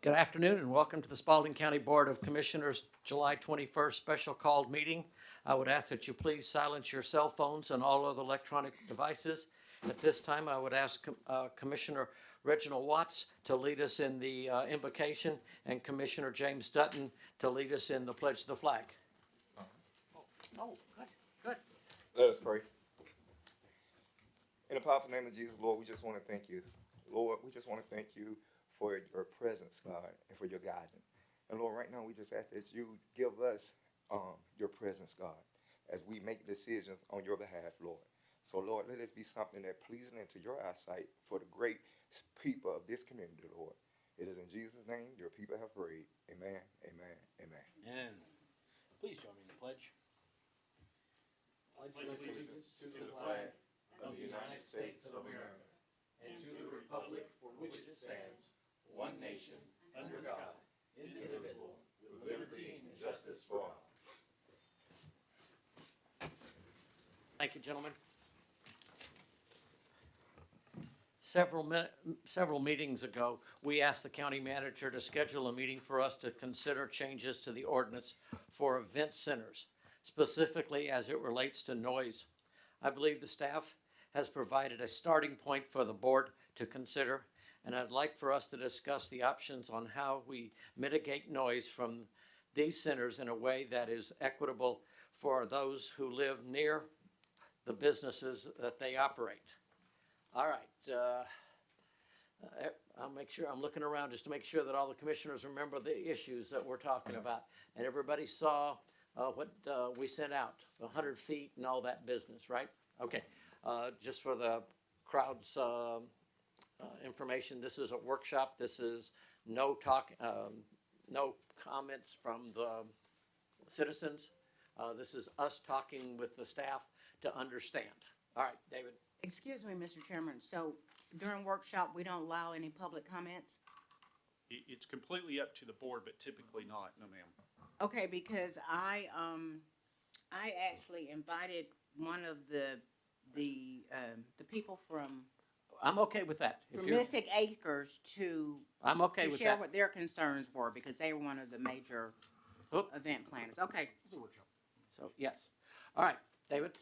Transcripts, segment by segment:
Good afternoon and welcome to the Spalding County Board of Commissioners July 21st special called meeting. I would ask that you please silence your cell phones and all other electronic devices. At this time, I would ask Commissioner Reginald Watts to lead us in the invocation and Commissioner James Dutton to lead us in the pledge of the flag. Oh, good. Let us pray. In the powerful name of Jesus, Lord, we just want to thank you. Lord, we just want to thank you for your presence, God, and for your guidance. And Lord, right now we just ask that you give us your presence, God, as we make decisions on your behalf, Lord. So, Lord, let this be something that pleasing into your eyesight for the great people of this community, Lord. It is in Jesus' name your people have prayed. Amen, amen, amen. And please join me in the pledge. Pledge allegiance to the flag of the United States of America and to the republic for which it stands, one nation, under God, indivisible, with liberty and justice for all. Thank you, gentlemen. Several meetings ago, we asked the county manager to schedule a meeting for us to consider changes to the ordinance for event centers, specifically as it relates to noise. I believe the staff has provided a starting point for the board to consider, and I'd like for us to discuss the options on how we mitigate noise from these centers in a way that is equitable for those who live near the businesses that they operate. All right, I'll make sure, I'm looking around just to make sure that all the commissioners remember the issues that we're talking about. And everybody saw what we sent out, 100 feet and all that business, right? Okay, just for the crowd's information, this is a workshop. This is no comments from the citizens. This is us talking with the staff to understand. All right, David. Excuse me, Mr. Chairman. So during workshop, we don't allow any public comments? It's completely up to the board, but typically not, no ma'am. Okay, because I actually invited one of the people from I'm okay with that. If you're- Mystic Acres I'm okay to with share that. what their concerns were, because they were one of the major event planners. Okay. It's a workshop. So, yes. All right, David.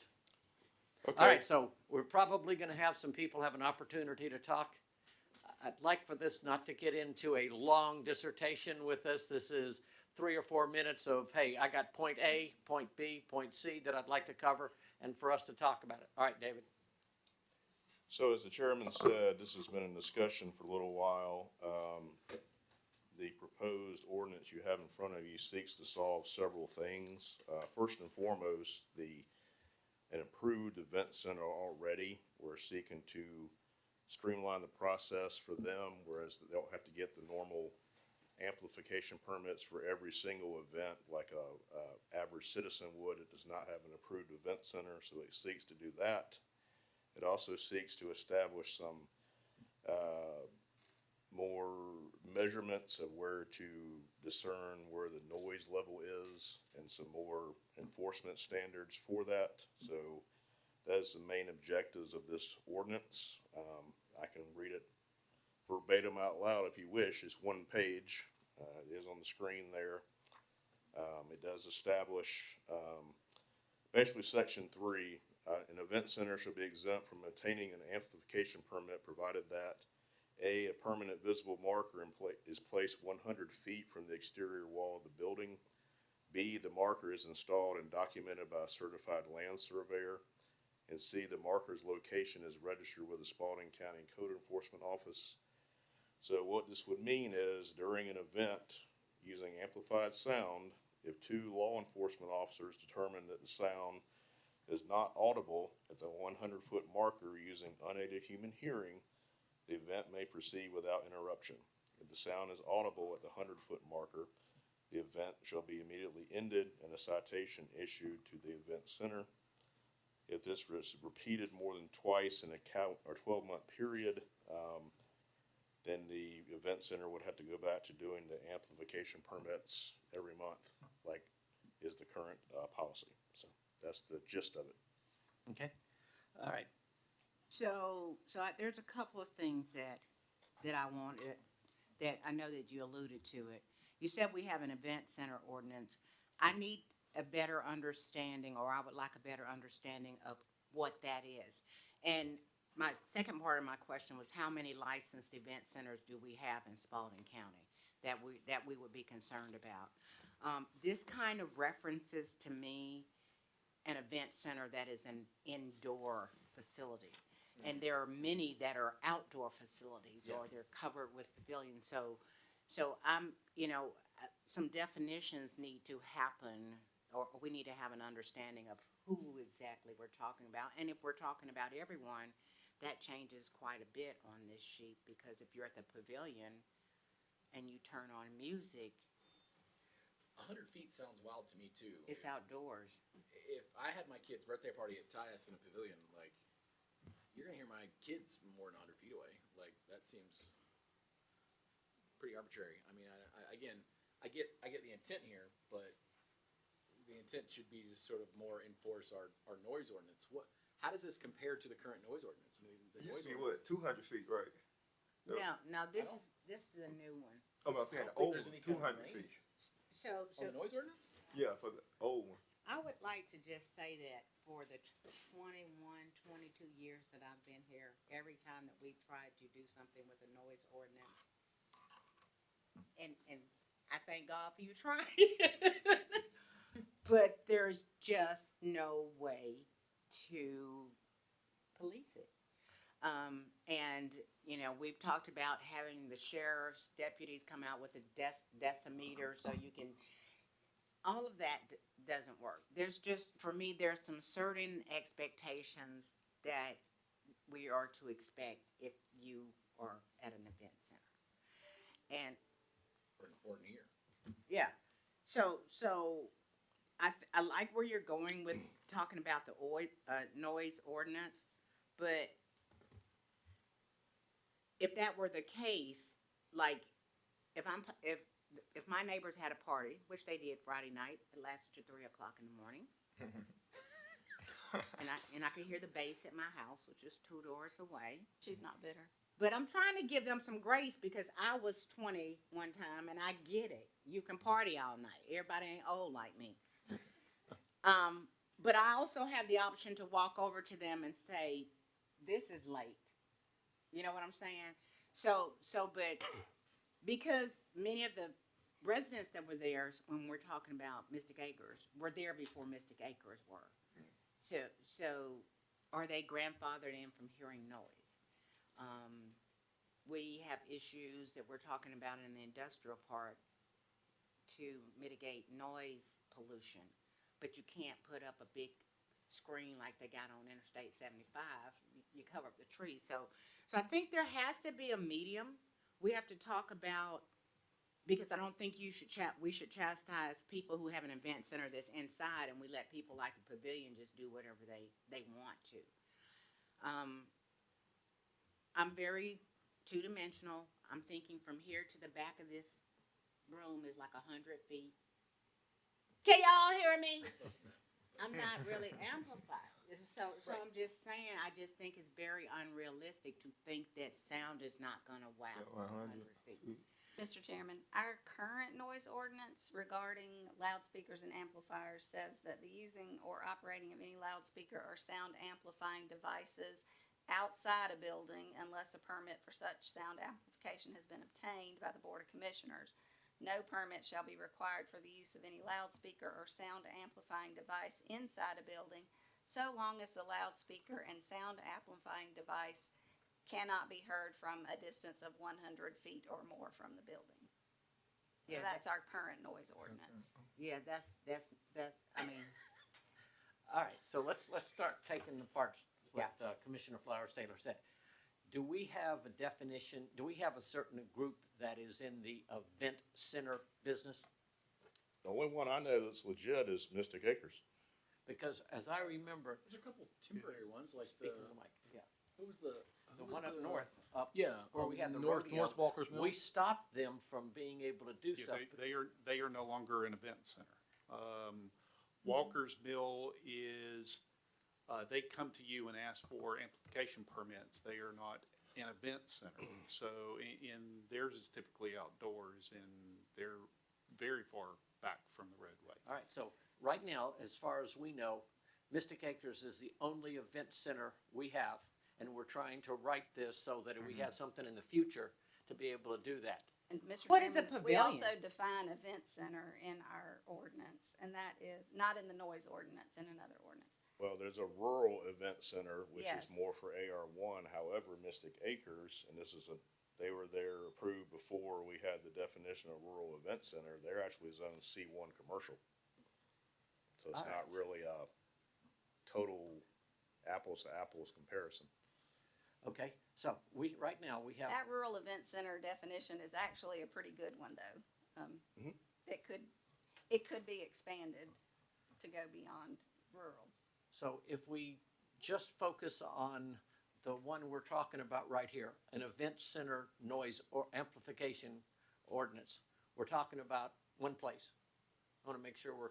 Okay. All right, so we're probably going to have some people have an opportunity to talk. I'd like for this not to get into a long dissertation with us. This is 3 or 4 minutes of, hey, I got point A, point B, point C that I'd like to cover, and for us to talk about it. All right, David. So as the chairman said, this has been in discussion for a little while. The proposed ordinance you have in front of you seeks to solve several things. First and foremost, an approved event center already, we're seeking to streamline the process for them, whereas they don't have to get the normal amplification permits for every single event like a average citizen would. It does not have an approved event center, so it seeks to do that. It also seeks to establish some more measurements of where to discern where the noise level is and some more enforcement standards for that. So that is the main objectives of this ordinance. I can read it verbatim out loud if you wish. It's one page. It is on the screen there. It does establish basically section 3. An event center shall be exempt from obtaining an amplification permit provided that a permanent visible marker is placed 100 feet from the exterior wall of the building. B, the marker is installed and documented by a certified land surveyor. And C, the marker's location is registered with the Spalding County Code Enforcement Office. So what this would mean is during an event using amplified sound, if 2 law enforcement officers determine that the sound is not audible at the 100-foot marker using unaided human hearing, the event may proceed without interruption. If the sound is audible at the 100-foot marker, the event shall be immediately ended and a citation issued to the event center. If this was repeated more than twice in a 12-month period, then the event center would have to go back to doing the amplification permits every month, like is the current policy. So that's the gist of it. Okay. All right. So there's a couple of things that I wanted that, I know that you alluded to it. You said we have an event center ordinance. I need a better understanding, or I would like a better understanding of what that is. And my second part of my question was, how many licensed event centers do we have in Spalding County that we would be concerned about? This kind of references to me an event center that is an indoor facility. And there are many that are outdoor facilities, or they're covered with pavilions. So I'm, some definitions need to happen, or we need to have an understanding of who exactly we're talking about. And if we're talking about everyone, that changes quite a bit on this sheet, because if you're at the pavilion and you turn on music, 100 feet sounds wild to me too. it's outdoors. If I had my kid's birthday party at Tyus in a pavilion, like, you're gonna hear my kids more than 100 feet away. Like, that seems pretty arbitrary. I mean, I get the intent here, but the intent should be to sort of more enforce our noise ordinance. How does this compare to the current noise ordinance? I mean, the It used noise to be ordinance. what, 200 feet, right? No. Now this don't- is a new one. Oh, I'm saying I the don't think old there's one, any kind of 200 feet. range. So On the noise ordinance? Yeah, for the old one. I would like to just say that for the 21, 22 years that I've been here, every time that we've tried to do something with a noise ordinance, and I thank God for you trying, but there's just no way to police it. And, we've talked about having the sheriff's deputies come out with a decimeter so you can, all of that doesn't work. There's just, for me, there's some certain expectations that we are to expect if you are at an event center. And, Or near. yeah, so I like where you're going with talking about the noise ordinance, but if that were the case, like, if my neighbors had a party, which they did Friday night, it lasted to 3 o'clock in the morning, and I could hear the bass at my house, which is 2 doors away. She's not bitter. But I'm trying to give them some grace, because I was 20 one time, and I get it. You can party all night. Everybody ain't old like me. But I also have the option to walk over to them and say, "This is late." You know what I'm saying? But because many of the residents that were there, when we're talking about Mystic Acres, were there before Mystic Acres were. So are they grandfathered in from hearing noise? We have issues that we're talking about in the industrial part to mitigate noise pollution, but you can't put up a big screen like they got on Interstate 75. You cover up the trees. So I think there has to be a medium. We have to talk about, because I don't think we should chastise people who have an event center that's inside, and we let people like the pavilion just do whatever they want to. I'm very two-dimensional. I'm thinking from here to the back of this room is like 100 feet. Can y'all hear me? I'm not really amplified. So I'm just saying, I just think it's very unrealistic to think that sound is not gonna wow 100 feet. Mr. Chairman, our current noise ordinance regarding loudspeakers and amplifiers says that the using or operating of any loudspeaker or sound amplifying devices outside a building, unless a permit for such sound amplification has been obtained by the Board of Commissioners. No permit shall be required for the use of any loudspeaker or sound amplifying device inside a building, so long as the loudspeaker and sound amplifying device cannot be heard from a distance of 100 feet or more from the building. So Yeah, that's our current noise ordinance. Yeah, that's, I mean, All right, so let's start taking the parts what Commissioner Flowers Taylor said. Do we have a definition, do we have a certain group that is in the event center business? The only one I know that's legit is Mystic Acres. Because as I remember, There's a couple temporary ones, like speaking of the mic, yeah, who was the one up north, up Yeah, where we had the North rodeo, Walker's Mill. we stopped them from being able to do Yeah, stuff. they are no longer an event center. Walker's Mill is, they come to you and ask for amplification permits. They are not an event center. So, and theirs is typically outdoors, and they're very far back from the roadway. All right, so right now, as far as we know, Mystic Acres is the only event center we have, and we're trying to write this so that we have something in the future to be able to do that. And Mr. What is a Chairman, we also pavilion? define event center in our ordinance, and that is not in the noise ordinance, in another ordinance. Well, there's a rural event center, which is Yes. more for AR1. However, Mystic Acres, and this is they were there approved before we had the definition of rural event center. They're actually zoned C1 commercial. So it's All right. not really a total apples to apples comparison. Okay, so right now, we have, That rural event center definition is actually a pretty good one, though. Mhm. It could be expanded to go beyond rural. so if we just focus on the one we're talking about right here, an event center noise or amplification ordinance, we're talking about one place. I want to make sure we're,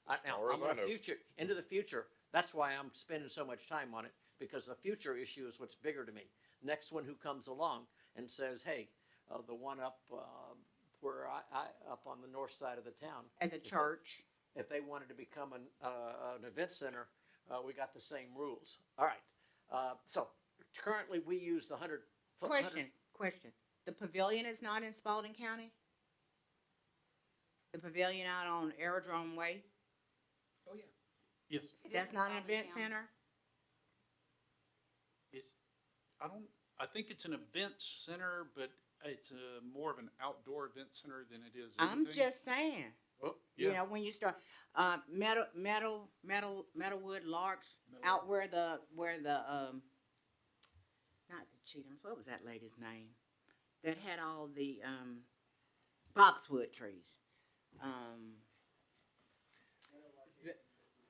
As now, far as I'm I gonna know. into the future, that's why I'm spending so much time on it, because the future issue is what's bigger to me. Next one who comes along and says, hey, the one up, where up on the north side of the town, At the church. if they wanted to become an event center, we got the same rules. All right, so currently we use the 100-foot. Question. The pavilion is not in Spalding County? The pavilion out on Aerodrome Way? Oh, yeah. Yes, It is That's in not an Spalding event County. center? it's, I think it's an event center, but it's more of an outdoor event center than it is I'm anything. just saying. Oh, You Yeah. know, when you start, Metalwood Larks, out where the, not the Cheatham's, what was that lady's name? That had all the, boxwood trees.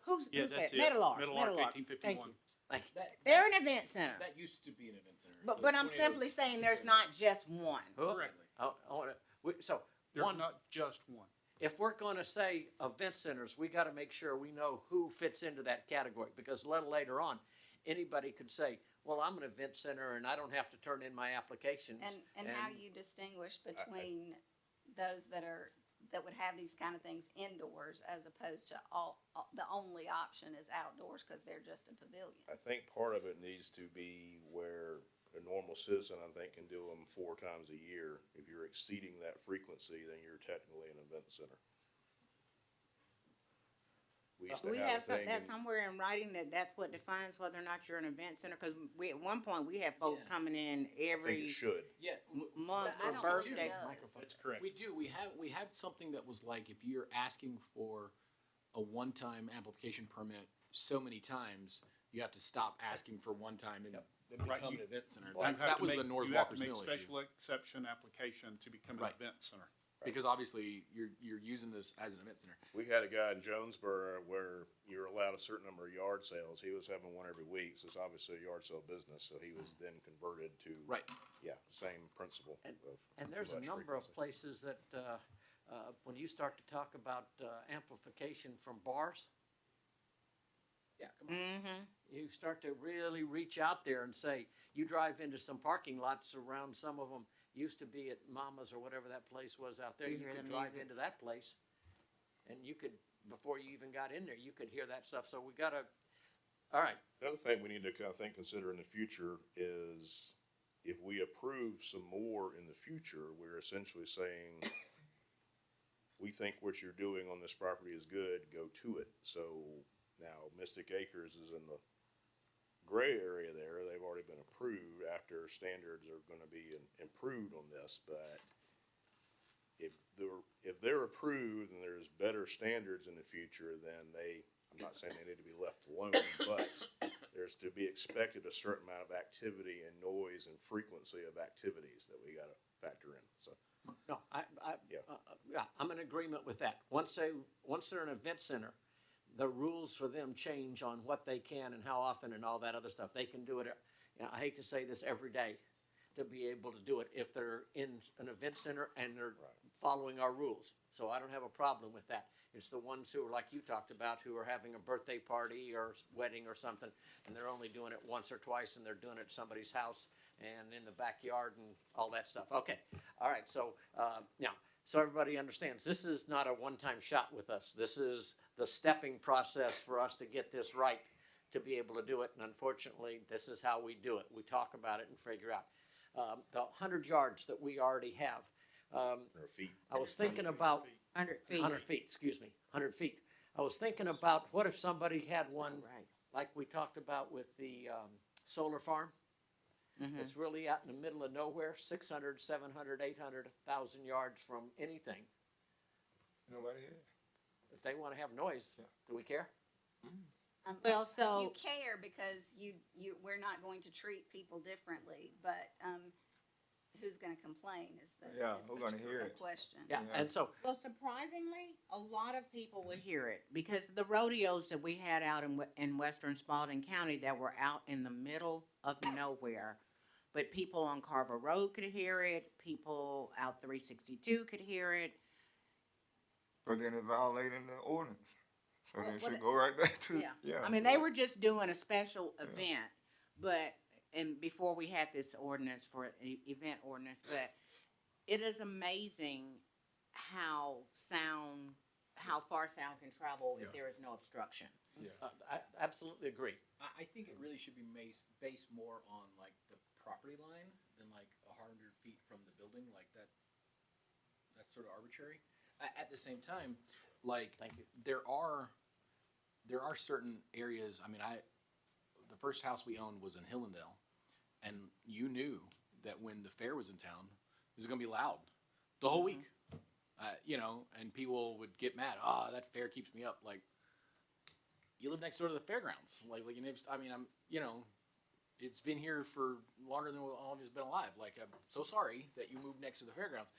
Who's Yeah, that? that's it. Metalark. Metalark, Metalark. 1851. Thank you. thank you. They're an event center. That used to be an event center. But, The but I'm tornadoes simply saying there's came not out. just one. Oh, Correctly. I wanna, so, There's one, not just one. if we're gonna say event centers, we gotta make sure we know who fits into that category, because a little later on, anybody could say, well, I'm an event center and I don't have to turn in my applications. And how you distinguish between those that would have these kind of things indoors as opposed to the only option is outdoors because they're just a pavilion. I think part of it needs to be where a normal citizen, I think, can do them 4 times a year. If you're exceeding that frequency, then you're technically an event center. We used to We have have a thing that in- somewhere in writing that's what defines whether or not you're an event center, cause we, at one point, we had folks Yeah. coming in I think every it should. Yeah. month But I for don't birthday. think it does. Microphone. That's correct. We do. We had something that was like if you're asking for a one-time amplification permit so many times, you have to stop asking for one time and then Right, become you- an event center. You That's, have that to was make- the North you have to Walker's make Mill special issue. exception application to become an Right. event center. Because obviously you're using this as an event center. We had a guy in Jonesboro where you're allowed a certain number of yard sales. He was having one every week, so it's obviously a yard sale business, so he was then converted to. Right. Yeah, same principle. And- of And there's a less number of frequency. places that, when you start to talk about amplification from bars, Yeah, come on. Mm-hmm. you start to really reach out there and say, you drive into some parking lots around, some of them used to be at Mama's or whatever that place was out there. You You hear could the drive music. into that place and you could, before you even got in there, you could hear that stuff. So we gotta, all right, The other thing we need to, I think, consider in the future is if we approve some more in the future, we're essentially saying, we think what you're doing on this property is good, go to it. So now Mystic Acres is in the gray area there. They've already been approved after standards are gonna be improved on this, but if they're approved and there's better standards in the future, then I'm not saying they need to be left alone, but there's to be expected a certain amount of activity and noise and frequency of activities that we gotta factor in, so. no, Yeah. yeah, I'm in agreement with that. Once they're an event center, the rules for them change on what they can and how often and all that other stuff. They can do it, I hate to say this, every day to be able to do it if they're in an event center and they're Right. following our rules. So I don't have a problem with that. It's the ones who are like you talked about, who are having a birthday party or wedding or something, and they're only doing it once or twice and they're doing it at somebody's house. and in the backyard and all that stuff. Okay, all right, so, now, so everybody understands, this is not a one-time shot with us. This is the stepping process for us to get this right, to be able to do it, and unfortunately, this is how we do it. We talk about it and figure out. The 100 yards that we already have, Or feet. I was thinking about 100 feet. 100 feet, excuse me, 100 feet. I was thinking about, what if somebody had one, Right. like we talked about with the solar farm? Mhm. It's really out in the middle of nowhere, 600, 700, 800, 1,000 yards from anything. Nobody here? If they want to have noise, Yeah. do we care? Well, so- You care because we're not going to treat people differently, but, who's gonna complain is the, Yeah, is who's the gonna hear real it? question. Yeah, Yeah. and so, Well, surprisingly, a lot of people would hear it because the rodeos that we had out in western Spalding County that were out in the middle of nowhere, but people on Carver Road could hear it, people out 362 could hear it. But then it's violating the ordinance. So Well, they well, should go right back to, Yeah. yeah. I mean, they were just doing a special event, but, and before we had this ordinance for event ordinance, but it is amazing how far sound can travel if there is no obstruction. I absolutely agree. I think it really should be based more on like the property line than like 100 feet from the building, like that. That's sort of arbitrary. At the same time, like Thank you. there are certain areas. I mean, the first house we owned was in Hillendale, and you knew that when the fair was in town, it was going to be loud the whole week. You know, and people would get mad. That fair keeps me up. Like, you live next door to the fairgrounds. Like, I mean, it's been here for longer than all of us been alive. Like, I'm so sorry that you moved next to the fairgrounds.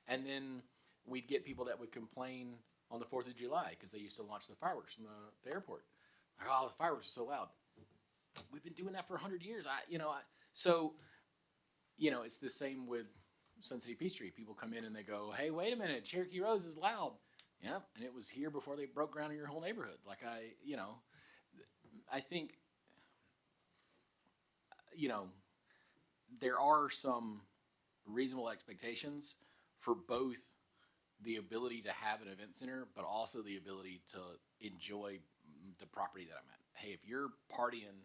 And then we'd get people that would complain on the 4th of July because they used to launch the fireworks from the airport. Like, the fireworks are so loud. We've been doing that for 100 years. So, it's the same with Sun City Peachtree. People come in and they go, hey, wait a minute, Cherokee Rose is loud. Yeah, and it was here before they broke ground in your whole neighborhood. Like, I think, there are some reasonable expectations for both the ability to have an event center, but also the ability to enjoy the property that I'm at. Hey, if you're partying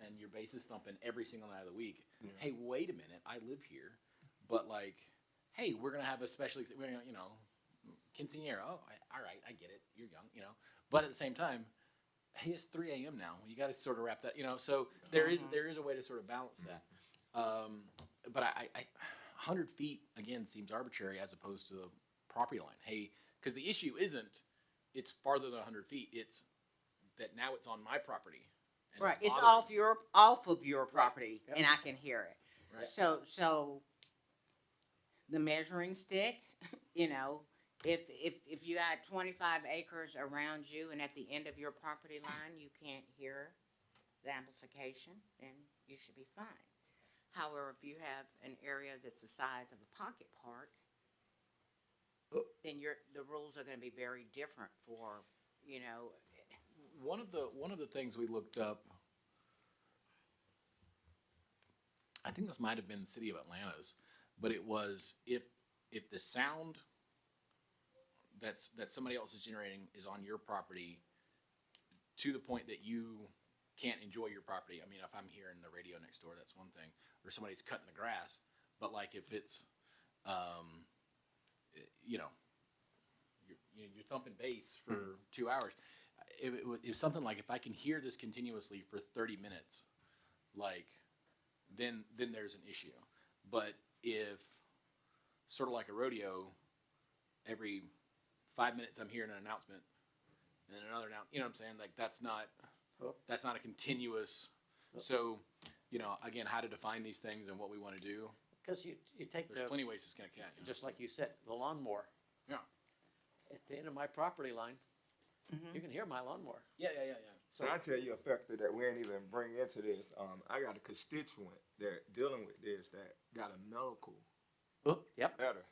and your bass is thumping every single night of the week, hey, wait a minute, I live here, but like, hey, we're gonna have a special, quinceañera. Oh, all right, I get it. You're young, but at the same time, hey, it's 3 a.m. now. You got to sort of wrap that, So there is a way to sort of balance that. But I 100 feet again seems arbitrary as opposed to a property line. Hey, because the issue isn't it's farther than 100 feet. It's that now it's on my property. And Right, it's bothering me. off of your property, Yep. and I can hear it. Right. So the measuring stick, if you got 25 acres around you, and at the end of your property line you can't hear the amplification, then you should be fine. However, if you have an area that's the size of a pocket park, then the rules are going to be very different for, One of the things we looked up, I think this might have been the city of Atlanta's, but it was if the sound that somebody else is generating is on your property to the point that you can't enjoy your property. I mean, if I'm hearing the radio next door, that's one thing, or somebody's cutting the grass. But like if it's, you're thumping bass for 2 hours. It was something like if I can hear this continuously for 30 minutes, like then there's an issue. But if sort of like a rodeo, every 5 minutes I'm hearing an announcement and then another announcement, you know what I'm saying? Like that's not a continuous. So, again, how to define these things and what we want to do. Because you take There's plenty of ways to skin a cat. just like you said, the lawnmower. Yeah. At the end of my property line, you can hear my lawnmower. Yeah. So I tell you a factor that we ain't even bring into this. I got a constituent that dealing with this that got a medical Yep. letter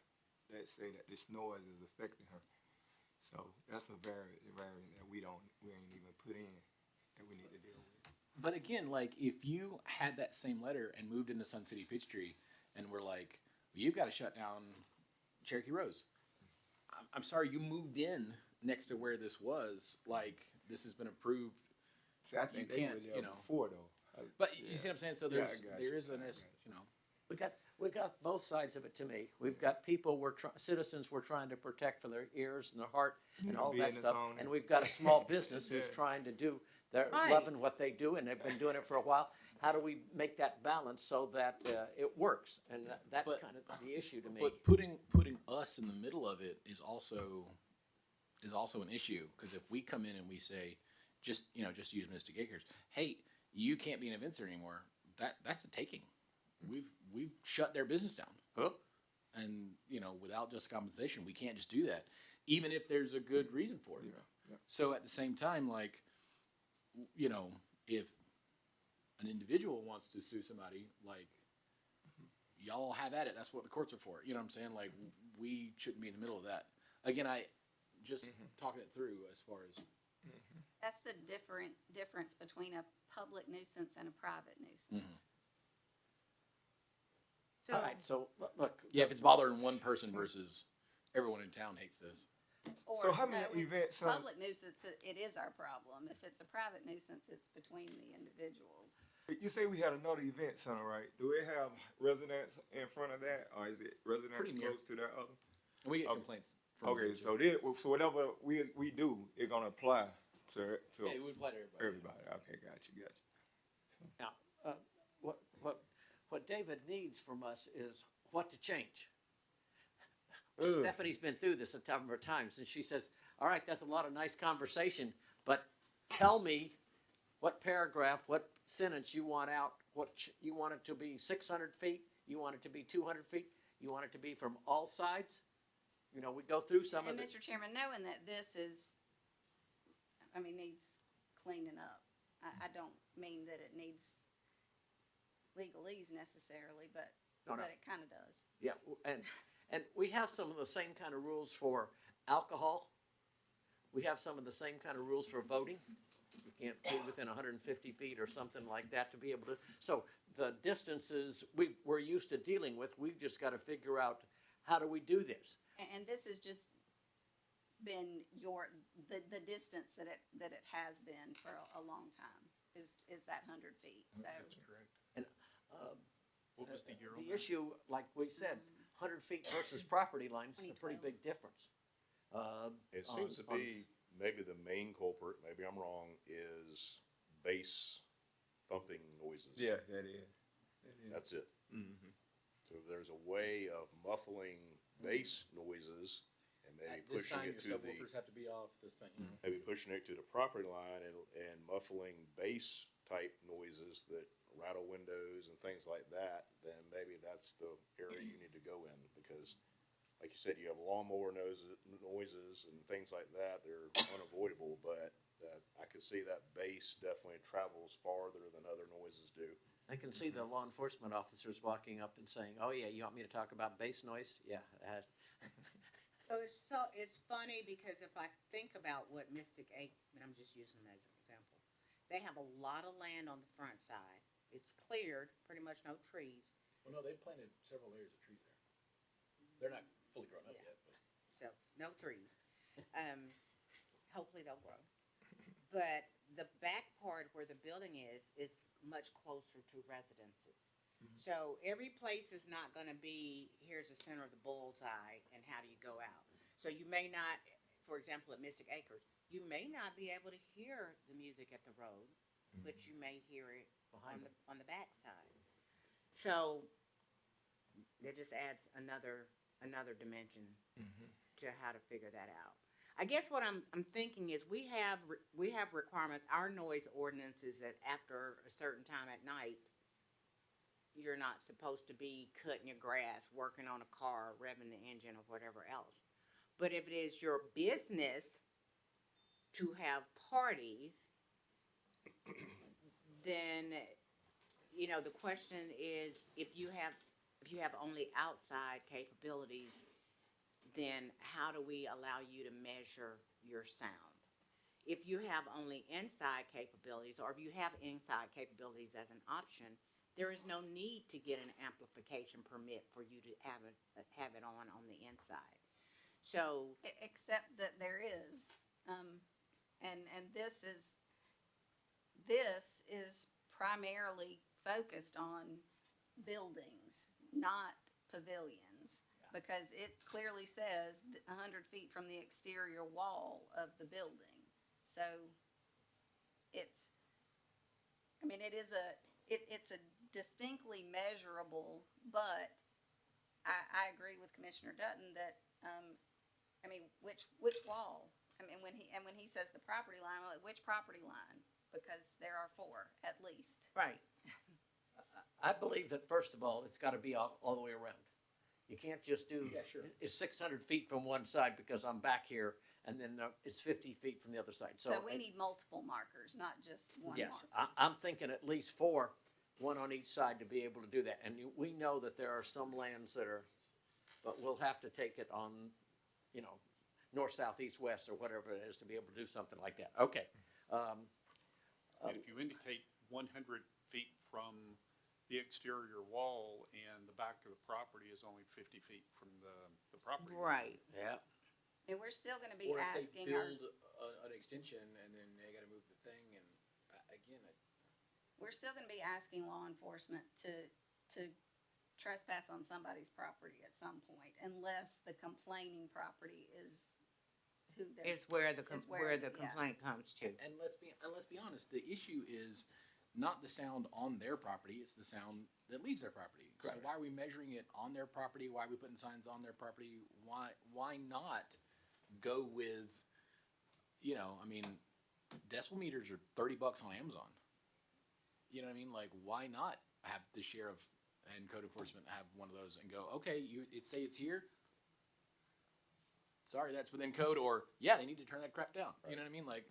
that say that this noise is affecting her. So that's a variant that we ain't even put in that we need to deal with. But again, like if you had that same letter and moved into Sun City Peachtree and were like, well, you've got to shut down Cherokee Rose. I'm sorry, you moved in next to where this was. Like this has been approved. See, I think You they can't, were there you know. before though. But you see what I'm saying? So Yeah, I there's got there you. is an I is- got you know. We got both sides of it to me. We've got people citizens we're trying to protect for their ears and their heart and Yeah, all that business stuff. owners. And we've got a small business who's Yeah. trying to do, they're Right. loving what they do and they've been doing it for a while. How do we make that balance so that it works? And that's But- kind of the issue to me. But putting us in the middle of it is also an issue because if we come in and we say just use Mystic Acres, hey, you can't be an event center anymore. That's a taking. We've shut their business down. Huh? And without just compensation, we can't just do that, even if there's a good reason for it. Yeah. So at the same time, like, if an individual wants to sue somebody, like, y'all have at it. That's what the courts are for. You know what I'm saying? Like, we shouldn't be in the middle of that. Again, I just talking it through as far as That's the difference between a public nuisance and a private nuisance. So, All right, so look. if it's bothering one person versus everyone in town hates this. So how many no, it's events, Public nuisance, it is our problem. If it's a private nuisance, it's between the individuals. You say we had another event center, right? Do we have residents in front of that, or is it residents Pretty near. close to that other? And we get Okay. complaints. From Okay, each so other. so whatever we do, it's gonna apply to Yeah, it would apply to everybody. everybody. Okay, got you. Now, what David needs from us is what to change. Ugh. Stephanie's been through this a number of times, and she says, all right, that's a lot of nice conversation, but tell me what paragraph, what sentence you want out, you want it to be 600 feet, you want it to be 200 feet, you want it to be from all sides? We go through some of And the. Mr. Chairman, knowing that this needs cleaning up. I don't mean that it needs legalese necessarily, but No. it kind of does. Yeah, and we have some of the same kind of rules for alcohol. We have some of the same kind of rules for voting. You can't be within 150 feet or something like that to be able to. So the distances we're used to dealing with, we've just got to figure out how do we do this. And this has just been the distance that it has been for a long time is that 100 feet. So That's correct. And What was the year on the that? issue, like we said, 100 feet versus property lines is a pretty 2012. big difference. It seems to be maybe the main culprit, maybe I'm wrong, is bass thumping noises. Yeah, that is. That's it. Mm-hmm. So if there's a way of muffling bass noises and maybe At this pushing time, it your to subwoofers have to be off. This time, maybe pushing it to the property line and muffling bass type noises that rattle windows and things like that, then maybe that's the area you need to go in because, like you said, you have lawnmower noises and things like that. They're unavoidable, but I could see that bass definitely travels farther than other noises do. I can see the law enforcement officers walking up and saying, "Oh yeah, you want me to talk about bass noise?" Yeah. So it's funny because if I think about what Mystic Acres, and I'm just using them as an example, they have a lot of land on the front side. It's cleared, pretty much no trees. Well, no, they've planted several layers of trees there. They're not fully grown up Yeah. yet, but So no trees. Hopefully they'll grow. But the back part where the building is much closer to residences. So every place is not going to be, here's the center of the bullseye and how do you go out. So you may not, for example, at Mystic Acres, you may not be able to hear the music at the road, but you may hear it Behind on the back side. So it just adds another dimension to how to figure that out. I guess what I'm thinking is we have requirements. Our noise ordinance is that after a certain time at night, you're not supposed to be cutting your grass, working on a car, revving the engine, or whatever else. But if it is your business to have parties, then the question is if you have only outside capabilities, then how do we allow you to measure your sound? if you have only inside capabilities, or if you have inside capabilities as an option, there is no need to get an amplification permit for you to have it on the inside. So, Except that there is, and this is primarily focused on buildings, not pavilions. Because it clearly says 100 feet from the exterior wall of the building. So it's, I mean, it's a distinctly measurable, but I agree with Commissioner Dutton that, I mean, which wall? I mean, when he says the property line, well, which property line? Because there are 4 at least. right. I believe that, first of all, it's gotta be all the way around. You can't just do, Yeah, sure. it's 600 feet from one side because I'm back here, and then it's 50 feet from the other side. So we need multiple markers, not just one Yes, marker. I'm thinking at least 4, one on each side to be able to do that. And we know that there are some lands that are, but we'll have to take it on, you know, north, south, east, west, or whatever it is to be able to do something like that. Okay. And if you indicate 100 feet from the exterior wall and the back of the property is only 50 feet from the property line. Right. Yeah. And we're still gonna be Or if asking they our, build an extension and then they gotta move the thing and, again, we're still gonna be asking law enforcement to trespass on somebody's property at some point, unless the complaining property is who they're. It's where the, Is where the yeah. complaint comes to. and let's be honest, the issue is not the sound on their property, it's the sound that leaves their property. So Correct. why are we measuring it on their property? Why are we putting signs on their property? Why not go with, you know, I mean, decibel meters are $30 on Amazon. You know what I mean? Like, why not have the sheriff and code enforcement have one of those and go, okay, say it's here. Sorry, that's within code, or yeah, they need to turn that crap down. You know what I mean? Like,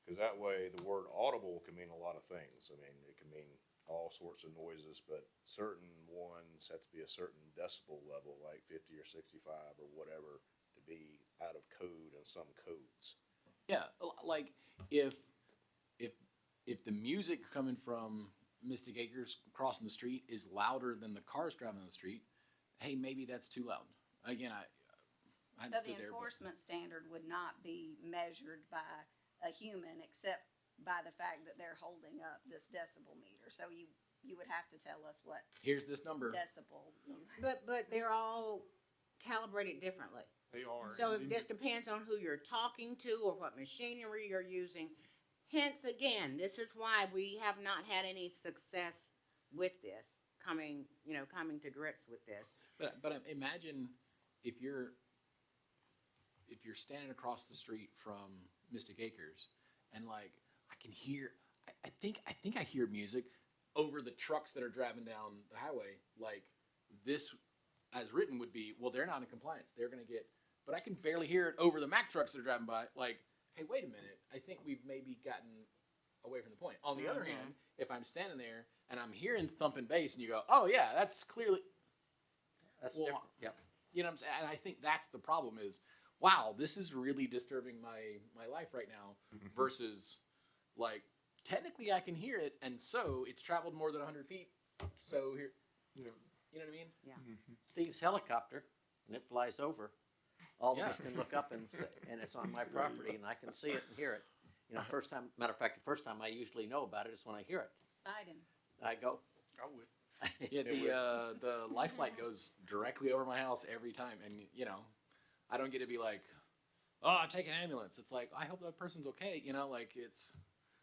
Cause that way the word audible can mean a lot of things. I mean, it can mean all sorts of noises, but certain ones have to be a certain decibel level, like 50 or 65 or whatever, to be out of code in some codes. yeah, like if the music coming from Mystic Acres crossing the street is louder than the cars driving on the street, hey, maybe that's too loud. Again, I So hadn't the stood there. But enforcement standard would not be measured by a human, except by the fact that they're holding up this decibel meter. So you would have to tell us what here's this number. decibel. But they're all calibrated differently. They are. So and it then just depends on who you're talking to or what machinery you're using. Hence, again, this is why we have not had any success with this, coming to grips with this. But imagine if you're standing across the street from Mystic Acres, and like I can hear, I think I hear music over the trucks that are driving down the highway. Like this, as written, would be, well, they're not in compliance. They're gonna get, but I can barely hear it over the Mack trucks that are driving by. Like, hey, wait a minute. I think we've maybe gotten away from the point. On the other hand, if I'm standing there and I'm hearing thumping bass, and you go, oh yeah, that's clearly. That's Well, different. Yep. You know what I'm saying? And I think that's the problem is, wow, this is really disturbing my life right now versus like, technically I can hear it. And so it's traveled more than 100 feet. So here, you know what I mean? Yeah. Steve's helicopter, and it flies over. All of Yeah. us can look up and it's on my property, and I can see it and hear it. You know, matter of fact, the first time I usually know about it is when I hear it. Cite him. I go, I would. Yeah, the life flight goes directly over my house every time. And you know, I don't get to be like, oh, I'll take an ambulance. It's like, I hope that person's okay. You know, like it's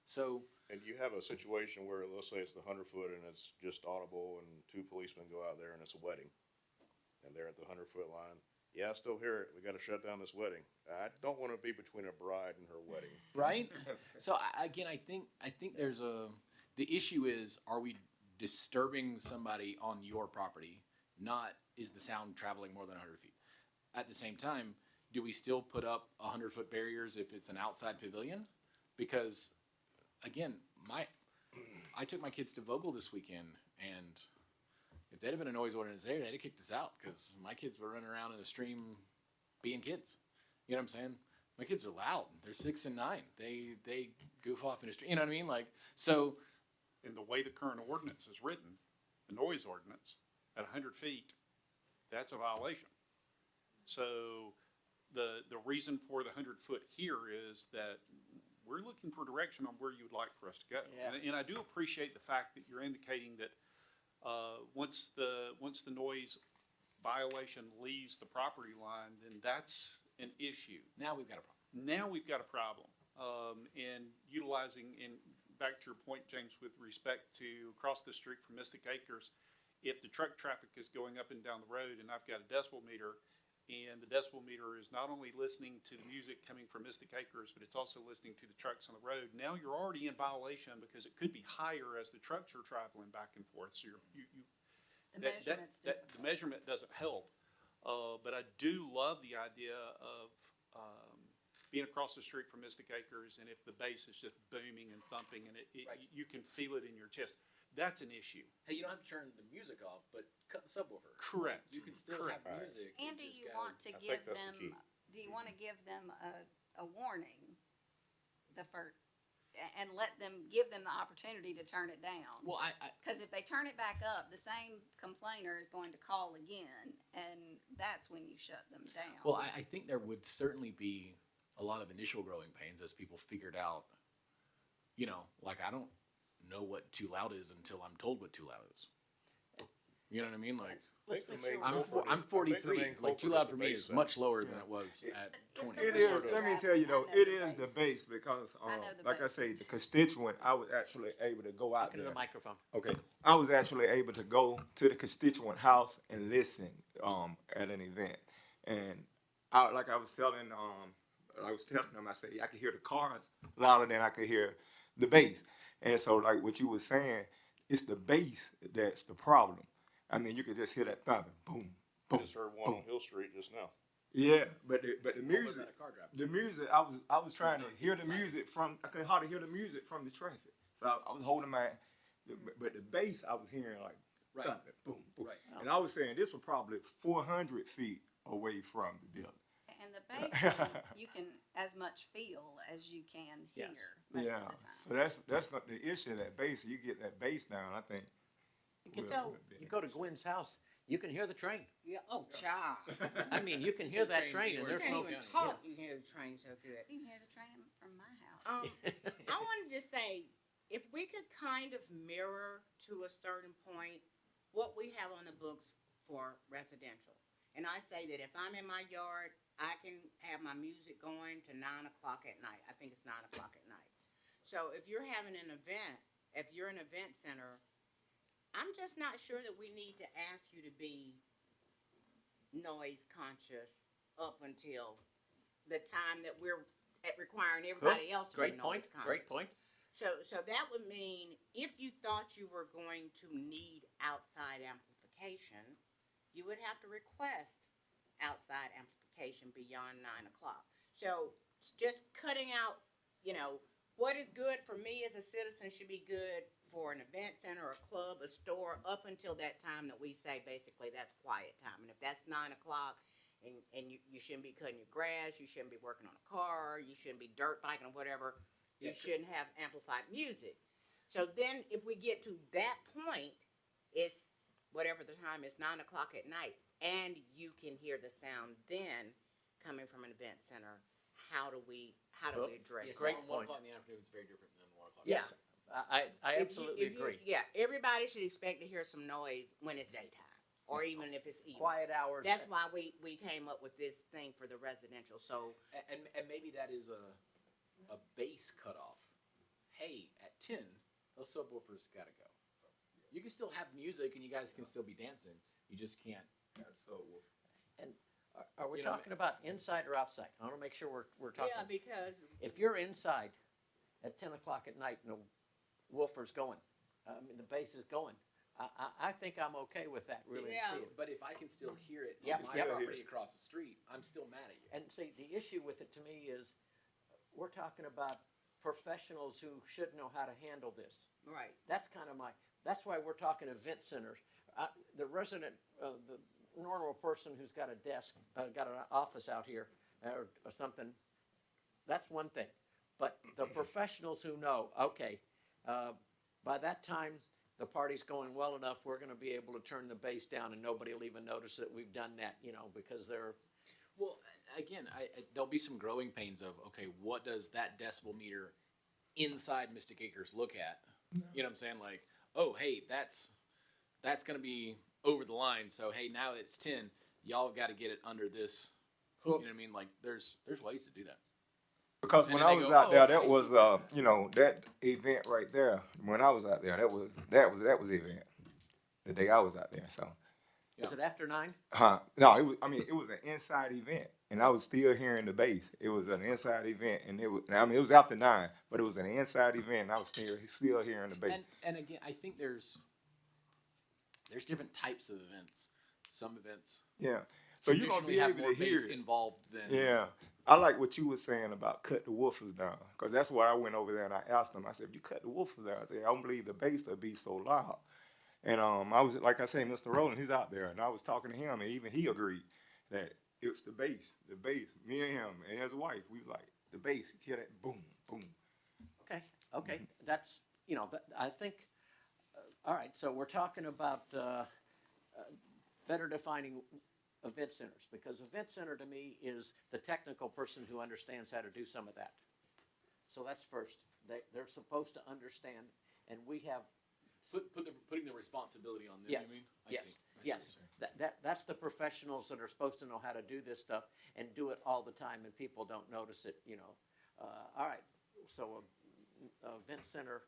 so. And you have a situation where, let's say it's the 100-foot and it's just audible and 2 policemen go out there and it's a wedding. And they're at the 100-foot line. Yeah, I still hear it. We gotta shut down this wedding. I don't wanna be between a bride and her wedding. Right. So again, I think there's the issue is, are we disturbing somebody on your property? Not, is the sound traveling more than 100 feet? At the same time, do we still put up 100-foot barriers if it's an outside pavilion? Because again, I took my kids to Vogel this weekend, and if they'd have been a noise ordinance there, they'd have kicked us out because my kids were running around in the stream being kids. You know what I'm saying? My kids are loud. They're 6 and 9. They goof off in the street. You know what I mean? Like, so In the way the current ordinance is written, the noise ordinance, at 100 feet, that's a violation. So the reason for the 100-foot here is that we're looking for direction on where you would like for us to go. Yeah. And I do appreciate the fact that you're indicating that once the noise violation leaves the property line, then that's an issue. now we've got a problem. Now we've got a problem. And utilizing, and back to your point, James, with respect to across the street from Mystic Acres, if the truck traffic is going up and down the road and I've got a decibel meter, and the decibel meter is not only listening to the music coming from Mystic Acres, but it's also listening to the trucks on the road, now you're already in violation because it could be higher as the trucks are traveling back and forth. So The measurement's the different. measurement doesn't help. But I do love the idea of being across the street from Mystic Acres, and if the bass is just booming and thumping, and Right. you can feel it in your chest, that's an issue. Hey, you don't have to turn the music off, but cut the subwoofer. Correct. You can still Correct. have Right. music. And do just you gotta- want to I give think that's the them, key. do you want to give them a warning the first, and give them the opportunity to turn it down? Well, Because if they turn it back up, the same complainer is going to call again, and that's when you shut them down. well, I think there would certainly be a lot of initial growing pains as people figured out, you know, like I don't know what too loud is until I'm told what too loud is. You know what I mean? Like Let's think make the sure main we're- culprit- I'm I think the 43. main Like too culprit loud is for the me bass is sound. much lower than Yeah. it was at If 20. the It bass is, is let me loud, tell you I though, know it the is the bass. base because, I know the like I bass say, is- the constituent, I was actually able to go out Into the there. microphone. Okay, I was actually able to go to the constituent house and listen, at an event. And like I was telling them, I said, I could hear the cars louder than I could hear the bass. And so like what you were saying, it's the bass that's the problem. I mean, you could just hear that thumping, boom, I boom. just heard one on Hill Street just now. Yeah, but the What was music, that, a car driver? the music, I was trying to not hear the inside. music from, I could hardly hear the music from the traffic. So I was holding my, but the bass I was hearing like Right. thumping, boom, boom. Right. And I was saying this was probably 400 feet away from the building. And the bass, you can as much feel as you can hear Yes. most Yeah, of the time. so that's not the issue, that bass, you get that bass down, I think. You go to Gwen's house, you can hear the train. Yeah, oh, child. I mean, you can hear that train and You there's can't no. even talk, you hear the train so good. You can hear the train from my house. I wanted to say, if we could kind of mirror to a certain point what we have on the books for residential. And I say that if I'm in my yard, I can have my music going to 9 o'clock at night. I think it's 9 o'clock at night. So if you're having an event, if you're an event center, I'm just not sure that we need to ask you to be noise conscious up until the time that we're requiring everybody else to be Great point, noise conscious. great point. So that would mean if you thought you were going to need outside amplification, you would have to request outside amplification beyond 9 o'clock. So just cutting out, what is good for me as a citizen should be good for an event center, a club, a store, up until that time that we say basically that's quiet time. And if that's 9 o'clock and you shouldn't be cutting your grass, you shouldn't be working on a car, you shouldn't be dirt biking or whatever, you shouldn't have amplified music. So then if we get to that point, it's whatever the time is, 9 o'clock at night, and you can hear the sound then coming from an event center. How do we address Yeah, Great so point. 1 o'clock in the afternoon is very different than 1 o'clock. Yeah. I absolutely If you- agree. Yeah, everybody should expect to hear some noise when it's daytime, or even if it's evening. Quiet hours. That's why we came up with this thing for the residential, so. And maybe that is a base cutoff. Hey, at 10, those subwoofers gotta go. You can still have music and you guys can still be dancing. You just can't. Are we You know, talking about inside or outside? I want to make sure we're talking. Yeah, because, If you're inside at 10 o'clock at night and the woofer's going, the bass is going, I think I'm okay with that, really. and Yeah. truly. But if I can still hear it Yep, on my yep. property across the street, I'm still mad at you. And see, the issue with it to me is, we're talking about professionals who should know how to handle this. right, That's kind of that's why we're talking event centers. The resident, the normal person who's got a desk, got an office out here or something, that's one thing. But the professionals who know, okay, by that time, the party's going well enough, we're gonna be able to turn the bass down and nobody will even notice that we've done that, because they're, Well, again, there'll be some growing pains of, okay, what does that decibel meter inside Mystic Acres look at? You know what I'm saying? Like, oh, hey, that's gonna be over the line. So hey, now that it's 10, y'all got to get it under this. You know what I mean? Like, there's ways to do that. Because And when then I they was go, out "Oh, there, okay, that I was, see." that event right there. When I was out there, that was the event. The day I was out there, so. is it after 9? No, it was an inside event, and I was still hearing the bass. It was an inside event, and it was after 9, but it was an inside event, and I was still hearing the bass. And again, I think there's different types of events. Some events Yeah. So you're gonna traditionally be have able more to hear bass it. involved than Yeah. I like what you were saying about cut the woofers down, because that's why I went over there and I asked them. I said, if you cut the woofers down, I said, I don't believe the bass will be so loud. And I was, like I say, Mr. Rowland, he's out there, and I was talking to him, and even he agreed that it was the bass. Me and him and his wife, we was like, the bass, you hear that boom, boom. Okay, that's, I think, all right, so we're talking about better defining event centers, because event center to me is the technical person who understands how to do some of that. So that's first. They're supposed to understand, and we have. putting the responsibility on them. Yes, You mean? I yes, see. I see yes. what you're saying. That's the professionals that are supposed to know how to do this stuff and do it all the time, and people don't notice it. All right, so event center,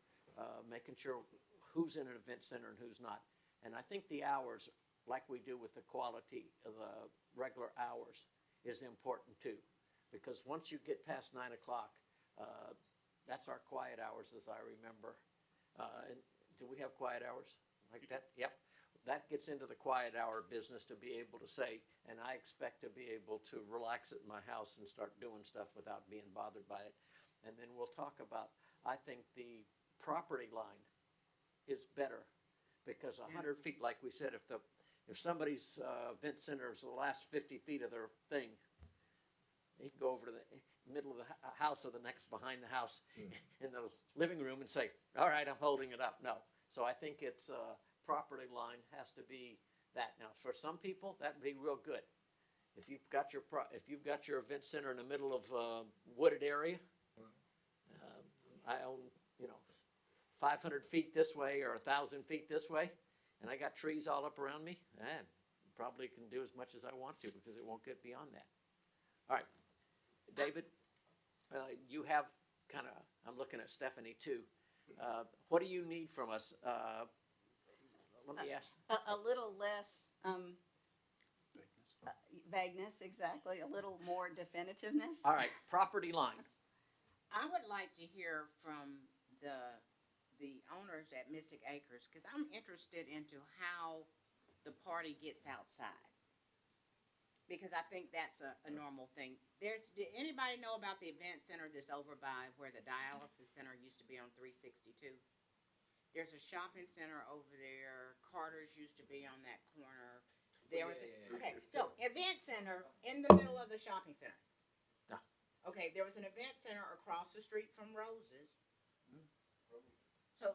making sure who's in an event center and who's not, and I think the hours, like we do with the quality of the regular hours, is important too, because once you get past 9 o'clock, that's our quiet hours, as I remember. And do we have quiet hours like that? Yep. That gets into the quiet hour business to be able to say, and I expect to be able to relax at my house and start doing stuff without being bothered by it. And then we'll talk about, I think the property line is better, because 100 feet, like we said, if somebody's event center is the last 50 feet of their thing, he can go over to the middle of the house or the next behind the house in the living room and say, all right, I'm holding it up. No. So I think it's property line has to be that. Now, for some people, that would be real good. If you've got your event center in the middle of a wooded area, I own, 500 feet this way or 1,000 feet this way, and I got trees all up around me, probably can do as much as I want to, because it won't get beyond that. All right, David, you have I'm looking at Stephanie too. What do you need from us? Let me ask. A little less vagueness, exactly. A little more definitiveness. All right, property line. I would like to hear from the owners at Mystic Acres, because I'm interested into how the party gets outside. Because I think that's a normal thing. Did anybody know about the event center that's over by where the dialysis center used to be on 362? There's a shopping center over there. Carter's used to be on that corner. There was okay, so event center in the middle of the shopping center. Yeah. Okay, there was an event center across the street from Rose's.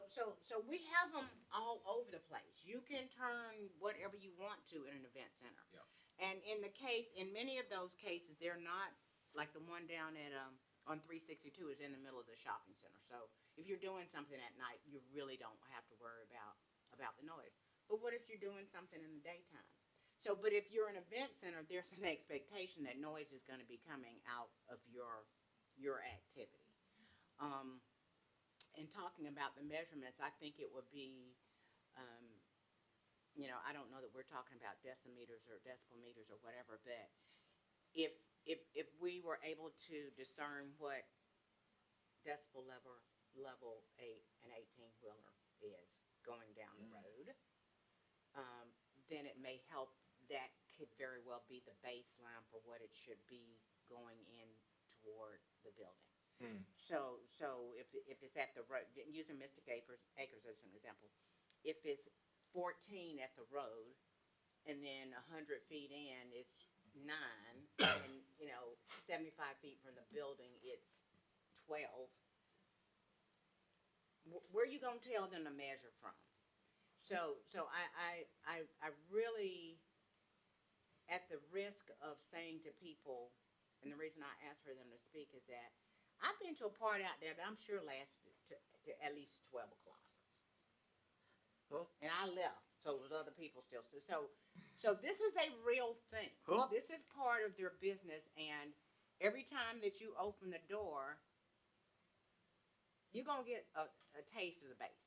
So we have them all over the place. You can turn whatever you want to in an event center. Yeah. And in many of those cases, they're not like the one down at on 362 is in the middle of the shopping center. So if you're doing something at night, you really don't have to worry about the noise. But what if you're doing something in the daytime? So, but if you're an event center, there's an expectation that noise is going to be coming out of your activity. And talking about the measurements, I think it would be, I don't know that we're talking about decimeters or decibel meters or whatever, but if we were able to discern what decibel level an 18-wheeler is going down the road, then it may help. That could very well be the baseline for what it should be going in toward the building. So if it's at the road, using Mystic Acres as an example, if it's 14 at the road and then 100 feet in, it's 9, and, 75 feet from the building, it's 12. Where you gonna tell them to measure from? So I really, at the risk of saying to people, and the reason I asked for them to speak is that I've been to a party out there that I'm sure lasted to at least 12 o'clock. Well- And I left, so it was other people still. So this is a real thing. Cool. This is part of their business, and every time that you open the door, you're gonna get a taste of the base.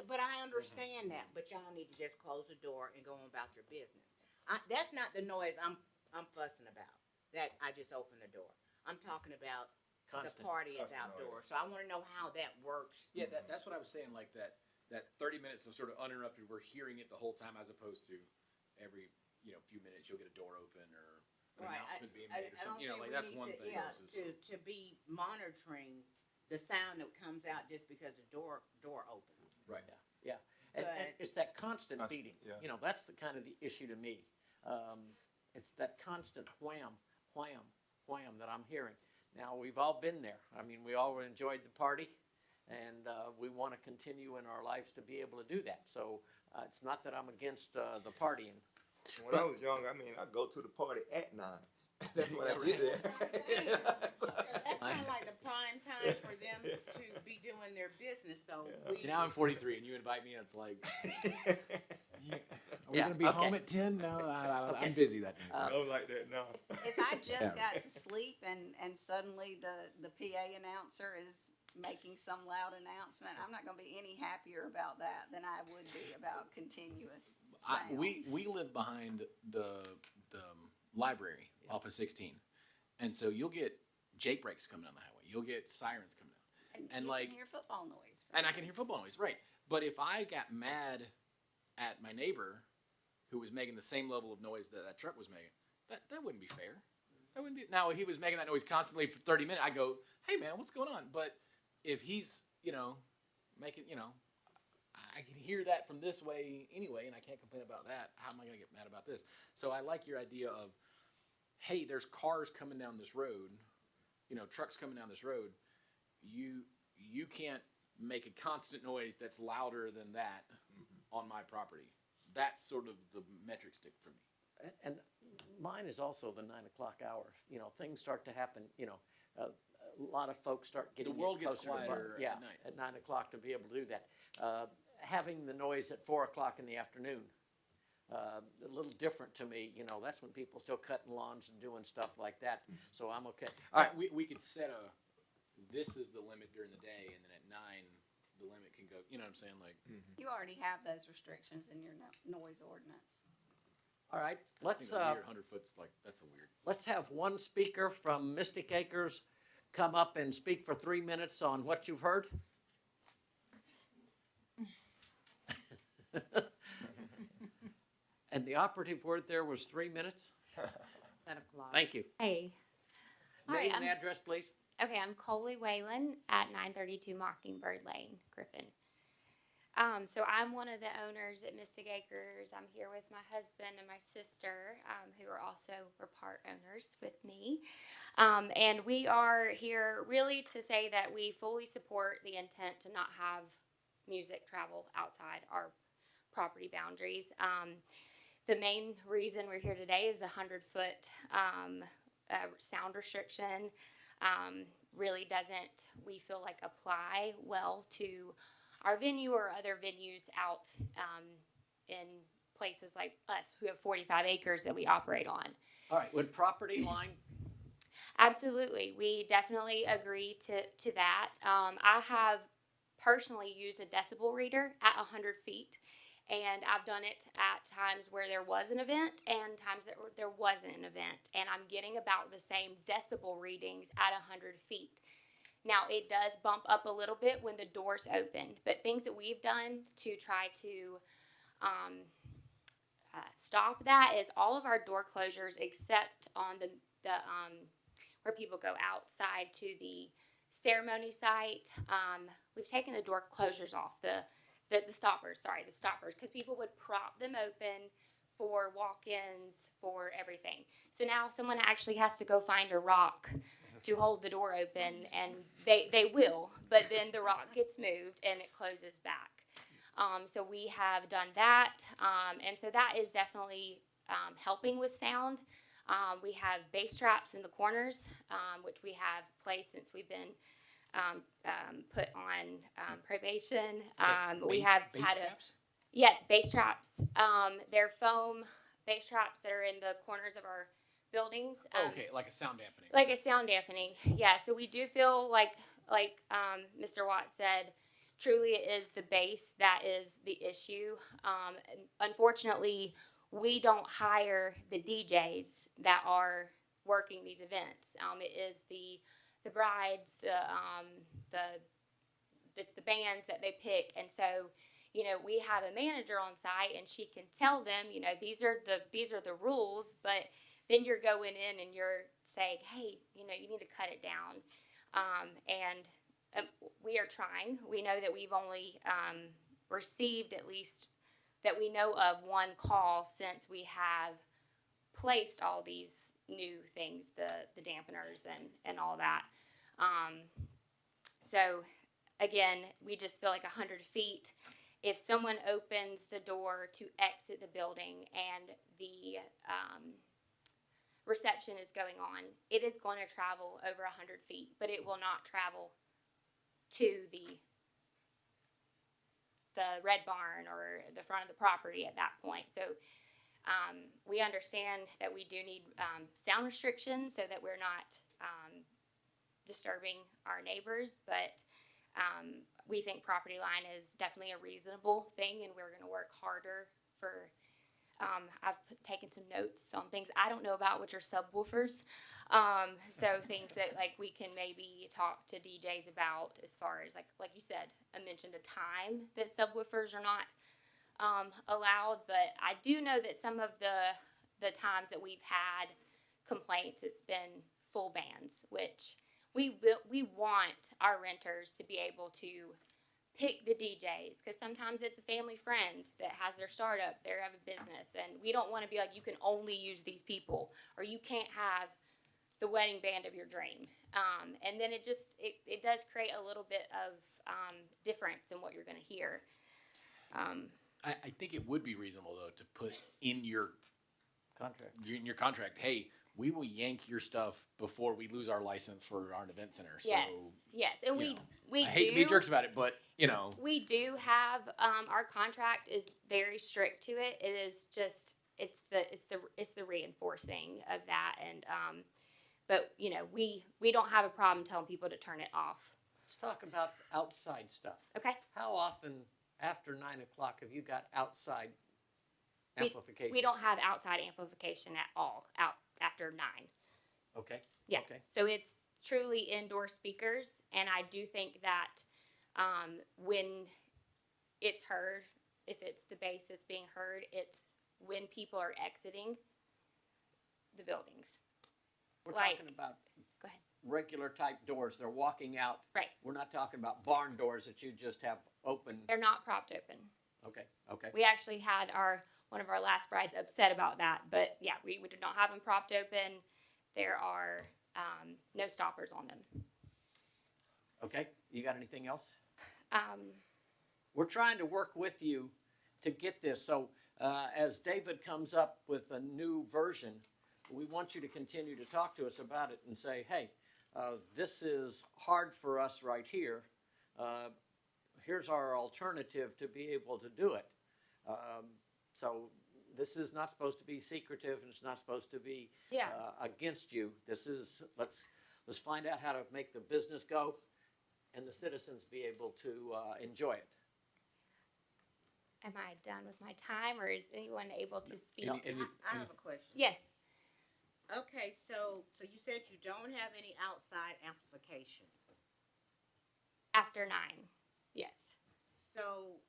But I understand that. But y'all need to just close the door and go on about your business. That's not the noise I'm fussing about. That I just opened the door. I'm talking about the Constant. party is Constant outdoors. So I want to know how that works. Yeah, that's what I was saying. Like that 30 minutes of sort of uninterrupted, we're hearing it the whole time, as opposed to every few minutes you'll get a door open or an announcement being made or something. I don't think That's we one need thing. Yeah, versus- to be monitoring the sound that comes out just because the door opens. right. Yeah, and But- it's that constant Constant, beating. yeah. That's the kind of the issue to me. It's that constant wham, wham, wham that I'm hearing. Now, we've all been there. I mean, we all enjoyed the party, and we want to continue in our lives to be able to do that. So it's not that I'm against the partying. When I was young, I'd go to the party at 9. That's when I get there. So that's kind of like the prime time for them to be doing their business. So See, now I'm 43, and you invite me, and it's like, are we Yeah, gonna be okay. home at 10? No, Okay. I'm busy that day. I don't like that now. If I just got to sleep and suddenly the PA announcer is making some loud announcement, I'm not gonna be any happier about that than I would be about continuous sound. We live behind the library off of 16, and so you'll get Jake breaks coming down the highway. You'll get sirens coming down, and you like- can hear football noise. from and I there. can hear football noise, right? But if I got mad at my neighbor who was making the same level of noise that that truck was making, that wouldn't be fair. That wouldn't be. Now, if he was making that noise constantly for 30 minutes, I go, hey man, what's going on? But if he's making I can hear that from this way anyway, and I can't complain about that. How am I going to get mad about this? So I like your idea of, hey, there's cars coming down this road, trucks coming down this road. You can't make a constant noise that's louder than that on my property. That's sort of the metric stick for me. And mine is also the 9 o'clock hour. Things start to happen, a lot of folks start getting world it gets closer to quieter yeah, at night. at 9 o'clock to be able to do that. Having the noise at 4 o'clock in the afternoon, a little different to me. That's when people still cutting lawns and doing stuff like that. So I'm okay. All right, we could set this is the limit during the day, and then at 9, the limit can go, you know what I'm saying? Like, You already have those restrictions in your noise ordinance. All right, I let's think a weird 100 foot's like, that's a weird. let's have one speaker from Mystic Acres come up and speak for 3 minutes on what you've heard. And the operative word there was 3 minutes. 10 o'clock. Thank you. Hey. All right, Name and address, please. Okay, I'm Coley Whalen at 932 Mockingbird Lane, Griffin. So I'm one of the owners at Mystic Acres. I'm here with my husband and my sister, who are also part owners with me. And we are here really to say that we fully support the intent to not have music travel outside our property boundaries. The main reason we're here today is the 100-foot sound restriction. Really doesn't, we feel like, apply well to our venue or other venues out in places like us who have 45 acres that we operate on. All right, would property line, Absolutely. We definitely agree to that. I have personally used a decibel reader at 100 feet, and I've done it at times where there was an event and times that there wasn't an event, and I'm getting about the same decibel readings at 100 feet. Now, it does bump up a little bit when the doors open, but things that we've done to try to stop that is all of our door closures except on the where people go outside to the ceremony site. We've taken the door closures off, the stoppers, because people would prop them open for walk-ins, for everything. So now someone actually has to go find a rock to hold the door open, and they will, but then the rock gets moved and it closes back. So we have done that, and so that is definitely helping with sound. We have bass traps in the corners, which we have placed since we've been put on probation. We have had yes, bass traps. They're foam bass traps that are in the corners of our buildings. Okay, like a sound dampening. Like a sound dampening, yeah. So we do feel like Mr. Watt said, truly it is the bass that is the issue. Unfortunately, we don't hire the DJs that are working these events. It is the brides, it's the bands that they pick, and so we have a manager on site, and she can tell them, these are the rules, but then you're going in and you're saying, hey, you need to cut it down, and we are trying. We know that we've only received, at least that we know of, one call since we have placed all these new things, the dampeners and all that. So again, we just feel like 100 feet. If someone opens the door to exit the building and the reception is going on, it is going to travel over 100 feet, but it will not travel to the red barn or the front of the property at that point. So we understand that we do need sound restrictions so that we're not disturbing our neighbors, but we think property line is definitely a reasonable thing, and we're going to work harder for. I've taken some notes on things I don't know about, which are subwoofers. So things that we can maybe talk to DJs about, as far as like you said, I mentioned a time that subwoofers are not allowed, but I do know that some of the times that we've had complaints, it's been full bands, which we want our renters to be able to pick the DJs, because sometimes it's a family friend that has their startup, they have a business, and we don't want to be like, you can only use these people, or you can't have the wedding band of your dream. And then it does create a little bit of difference in what you're going to hear. I think it would be reasonable, though, to put in your Contract. hey, we will yank your stuff before we lose our license for our event center. So, Yes, and we I hate to be jerks about it, but we do have our contract is very strict to it. It is just it's the reinforcing of that, and but we don't have a problem telling people to turn it off. Let's talk about outside stuff. Okay. How often after 9 o'clock have you got outside amplification? We don't have outside amplification at all out after 9. Okay. Yeah. Okay. So it's truly indoor speakers, and I do think that when it's heard, if it's the bass that's being heard, it's when people are exiting the buildings. We're Like- talking about Go ahead. regular type doors. They're walking out. Right. We're not talking about barn doors that you just have open. They're not propped open. Okay. Okay. We actually had one of our last brides upset about that, but yeah, we did not have them propped open. There are no stoppers on them. Okay. You got anything else? Um, We're trying to work with you to get this. So as David comes up with a new version, we want you to continue to talk to us about it and say, hey, this is hard for us right here. Here's our alternative to be able to do it. So this is not supposed to be secretive, and it's not supposed to be Yeah. against you. This is, let's find out how to make the business go and the citizens be able to enjoy it. Am I done with my time, or is anyone able to speak? I have a question. Yes. Okay, so you said you don't have any outside amplification. After 9. Yes. So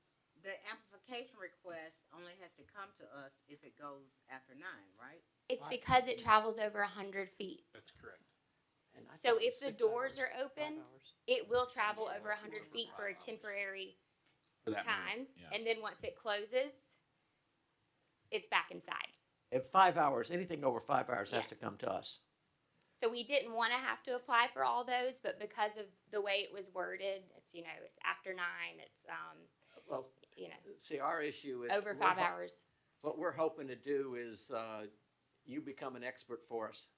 the amplification request only has to come to us if it goes after 9, right? It's because it travels over 100 feet. That's correct. And I So thought it if was the 6 doors hours, are 5 open, hours. it will travel over 100 feet for a temporary For that time. moment, yeah. And then once it closes, it's back inside. At 5 hours, anything over 5 hours has Yeah. to come to us. So we didn't want to have to apply for all those, but because of the way it was worded, it's, you know, it's after 9, it's, Well, you know, see, our issue is. over 5 hours. What we're hoping to do is, you become an expert for us.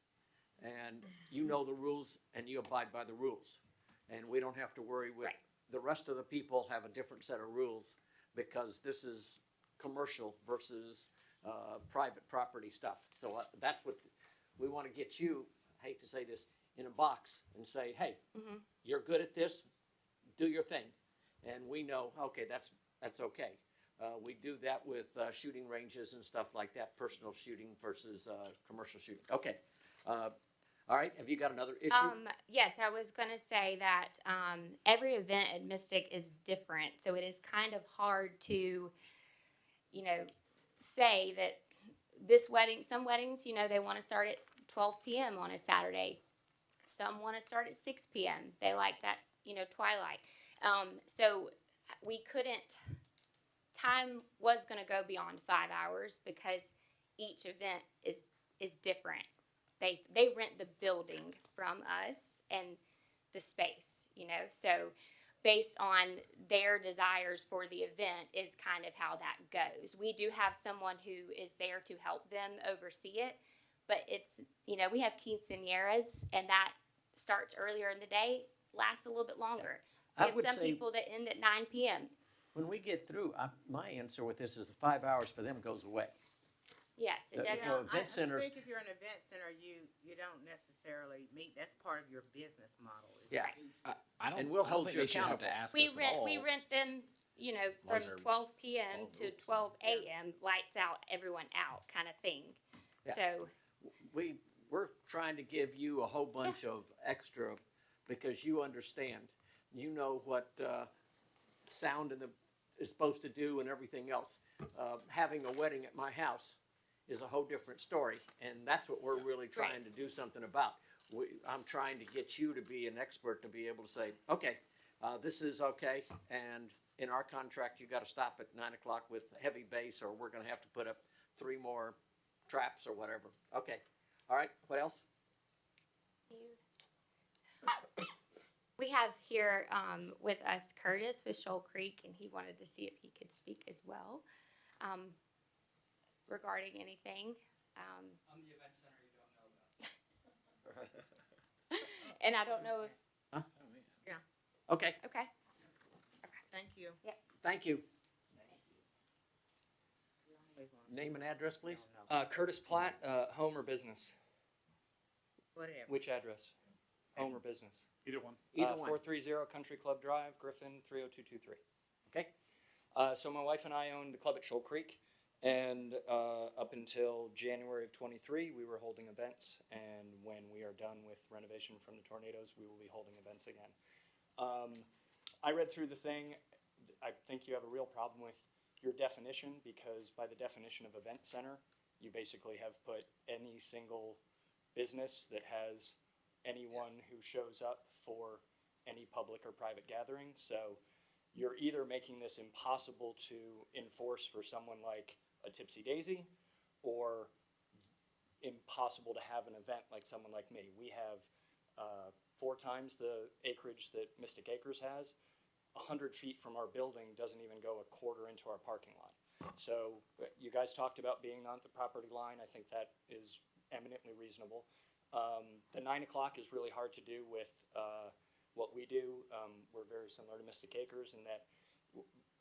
And you know the rules and you abide by the rules. And we don't have to worry with, Right. the rest of the people have a different set of rules because this is commercial versus, private property stuff. So that's what, we want to get you, I hate to say this, in a box and say, hey, you're good at this, do your thing. And we know, okay, that's okay. We do that with shooting ranges and stuff like that, personal shooting versus commercial shooting. Okay. All right, have you got another issue? Yes, I was going to say that every event at Mystic is different. So it is kind of hard to, you know, say that this wedding, some weddings, you know, they want to start at 12 p.m. on a Saturday. Some want to start at 6 p.m. They like that, you know, twilight. So we couldn't, time was going to go beyond 5 hours because each event is different. They rent the building from us and the space, you know, so based on their desires for the event is kind of how that goes. We do have someone who is there to help them oversee it, but it's, you know, we have quinceañeras and that starts earlier in the day, lasts a little bit longer. I We have would some say- people that end at 9 p.m. When we get through, my answer with this is the 5 hours for them goes away. Yes, it The- doesn't. the event I centers- think if you're an event center, you don't necessarily meet, that's part of your business model. is Yeah. to- I don't. And we'll I don't hold think you they should have accountable. to ask We us at rent all. we rent them, you know, As long as from they're 12 p.m. following to rules. 12 a.m. lights out, everyone out kind of thing. Yeah. So We're trying to give you a whole bunch of extra because you understand. You know what sound is supposed to do and everything else. Having a wedding at my house is a whole different story, and that's what we're really trying to do something about. I'm trying to get you to be an expert to be able to say, okay, this is okay, and in our contract, you got to stop at 9 o'clock with heavy bass, or we're going to have to put up 3 more traps or whatever. Okay, all right. What else? we have here with us Curtis with Shoal Creek, and he wanted to see if he could speak as well regarding anything. I'm the event center you don't know about. And I don't know if, Okay, okay. Thank you. thank you. Name and address, please. Curtis Platt, home or business? Whatever. Which address? Home or business? Either one. Either one. 430 Country Club Drive, Griffin, 30223. Okay. So my wife and I owned the club at Shoal Creek, and up until January of 23, we were holding events, and when we are done with renovation from the tornadoes, we will be holding events again. I read through the thing. I think you have a real problem with your definition, because by the definition of event center, you basically have put any single business that has anyone who shows up for any public or private gathering. So you're either making this impossible to enforce for someone like a Tipsy Daisy, or impossible to have an event like someone like me. We have 4 times the acreage that Mystic Acres has. 100 feet from our building doesn't even go a quarter into our parking lot. So you guys talked about being on the property line. I think that is eminently reasonable. The 9 o'clock is really hard to do with what we do. We're very similar to Mystic Acres in that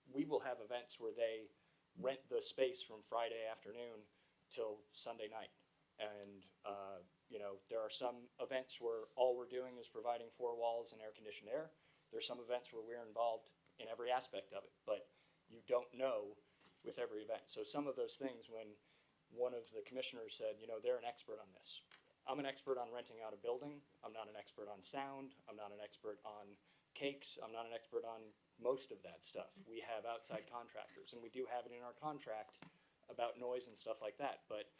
we will have events where they rent the space from Friday afternoon till Sunday night. And, you know, there are some events where all we're doing is providing 4 walls and air-conditioned air. There's some events where we're involved in every aspect of it, but you don't know with every event. So some of those things, when one of the commissioners said, you know, they're an expert on this. I'm an expert on renting out a building. I'm not an expert on sound. I'm not an expert on cakes. I'm not an expert on most of that stuff. We have outside contractors, and we do have it in our contract about noise and stuff like that. But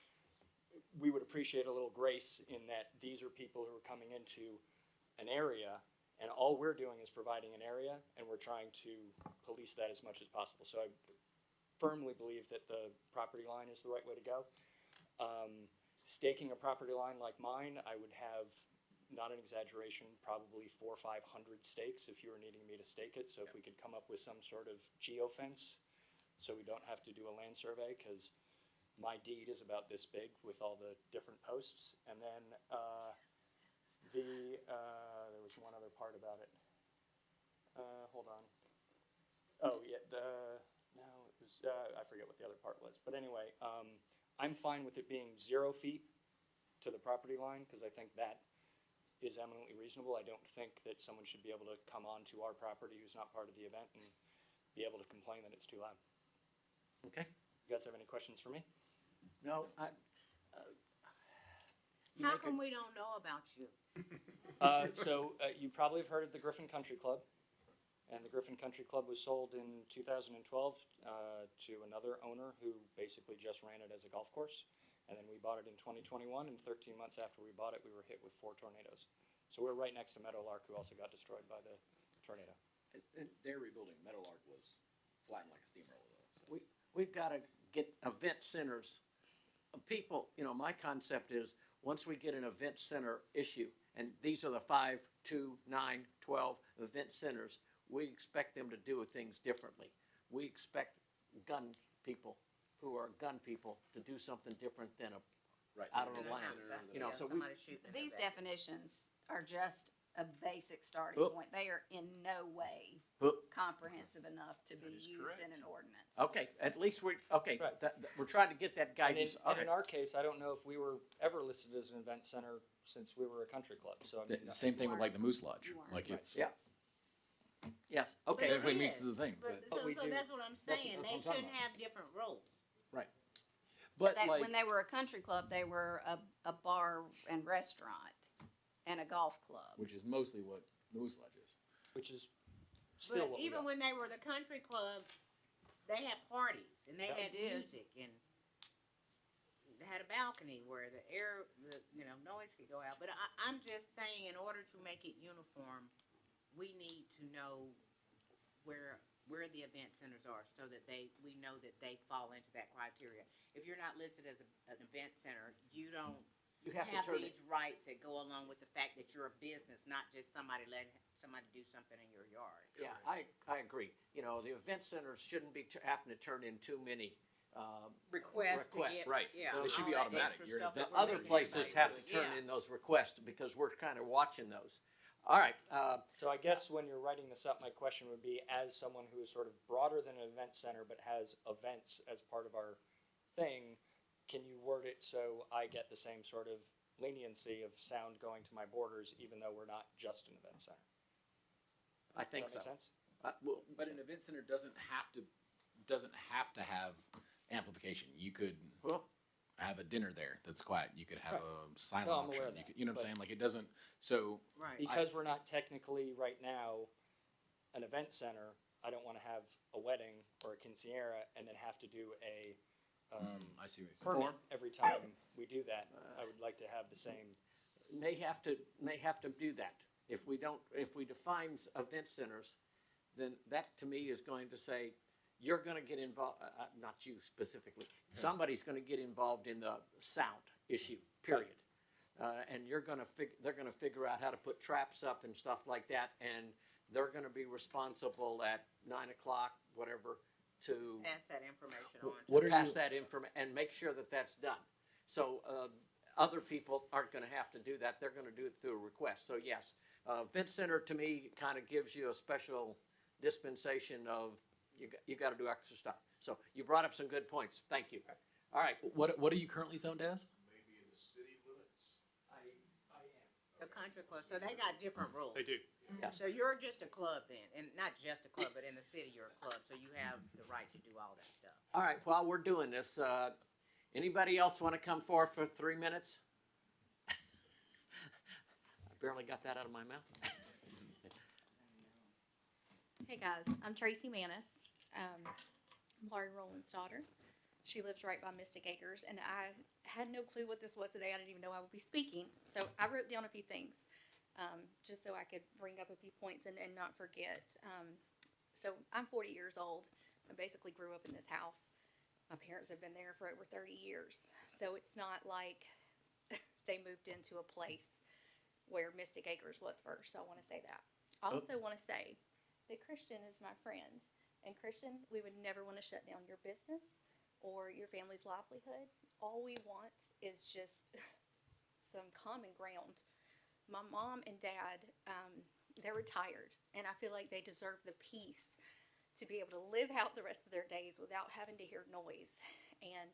we would appreciate a little grace in that these are people who are coming into an area, and all we're doing is providing an area, and we're trying to police that as much as possible. So firmly believe that the property line is the right way to go. Staking a property line like mine, I would have, not an exaggeration, probably 400 or 500 stakes if you were needing me to stake it. So if we could come up with some sort of geofence, so we don't have to do a land survey, because my deed is about this big with all the different posts. And then there was one other part about it. Hold on. Oh yeah, I forget what the other part was. But anyway, I'm fine with it being 0 feet to the property line, because I think that is eminently reasonable. I don't think that someone should be able to come onto our property who's not part of the event and be able to complain that it's too loud. Okay? You guys have any questions for me? No, you How make come we don't know about you? You probably have heard of the Griffin Country Club. And the Griffin Country Club was sold in 2012 to another owner who basically just ran it as a golf course. And then we bought it in 2021, and 13 months after we bought it, we were hit with 4 tornadoes. So we're right next to Meadowlark, who also got destroyed by the tornado. They're rebuilding. Meadowlark was flattened like a steamroller though. So. we've got to get event centers. People, my concept is once we get an event center issue, and these are the 5, 2, 9, 12 event centers, we expect them to do things differently. We expect gun people who are gun people to do something different than Right. out of the the event land. center, the- You know, so we- somebody shooting an These event. definitions are just a basic starting Oop. point. They are in no way Oop. comprehensive enough to be is used correct. in an ordinance. Okay, at least Right. we're trying to get that And guidance. All in right. our case, I don't know if we were ever listed as an event center since we were a country club. So I mean, The same thing with like the Moose Lodge. You weren't. Like it's Yeah. Yes, okay. But it technically meets is. the thing, But, but so, we so do- that's what I'm that's saying, what they I'm talking shouldn't about. have different rules. But That, like, when they were a country club, they were a bar and restaurant and a golf club. which is mostly what the Moose Lodge is. which is still But what we even got. when they were the country club, they had parties and they Yeah. had They did. music and they had a balcony where the air, noise could go out. But I'm just saying, in order to make it uniform, we need to know where the event centers are so that we know that they fall into that criteria. If you're not listed as an event center, you don't you have to have turn these it, rights that go along with the fact that you're a business, not just somebody letting somebody do something in your yard. yeah, I agree. The event centers shouldn't be having to turn in too many, Request to Request, get. right. Yeah. They should be all that automatic. extra You're an stuff that event we're other making places everybody have to do. turn Yeah. in those requests because we're kind of watching those. All right, So I guess when you're writing this up, my question would be, as someone who is sort of broader than an event center but has events as part of our thing, can you word it so I get the same sort of leniency of sound going to my borders, even though we're not just an event center? I think Does that so. make sense? But an event center doesn't have to have amplification. You could Well, have a dinner there that's quiet. You could have Right. a silent No, I'm aware auction. of that, You know what but- I'm saying? Like it doesn't. So Right. Because we're not technically right now an event center, I don't want to have a wedding or a quinceañera and then have to do a I see what you're saying. permit every time we do that. I would like to have the same. may have to do that. If we define event centers, then that to me is going to say, you're gonna get involved, not you specifically, somebody's gonna get involved in the sound issue, period. And they're gonna figure out how to put traps up and stuff like that, and they're gonna be responsible at 9 o'clock, whatever, to Pass that information on. What are pass you? that and make sure that that's done. So, other people aren't gonna have to do that, they're gonna do it through a request, so yes. Event center to me kinda gives you a special dispensation of, you gotta do extra stuff. So, you brought up some good points, thank you. All right, What are you currently zoned as? Maybe in the city limits. I am. The country club, so they got different rules. They do. yes, So you're just a club then, and not just a club, but in the city you're a club, so you have the right to do all that stuff. all right, while we're doing this, anybody else wanna come forward for 3 minutes? I barely got that out of my mouth. Hey guys, I'm Tracy Manis. I'm Laurie Rowland's daughter. She lives right by Mystic Acres, and I had no clue what this was today. I didn't even know I would be speaking. So I wrote down a few things, just so I could bring up a few points and not forget. So I'm 40 years old. I basically grew up in this house. My parents have been there for over 30 years. So it's not like they moved into a place where Mystic Acres was first. So I want to say that. I also want to say that Christian is my friend. And Christian, we would never want to shut down your business or your family's livelihood. All we want is just some common ground. My mom and dad, they're retired, and I feel like they deserve the peace to be able to live out the rest of their days without having to hear noise. And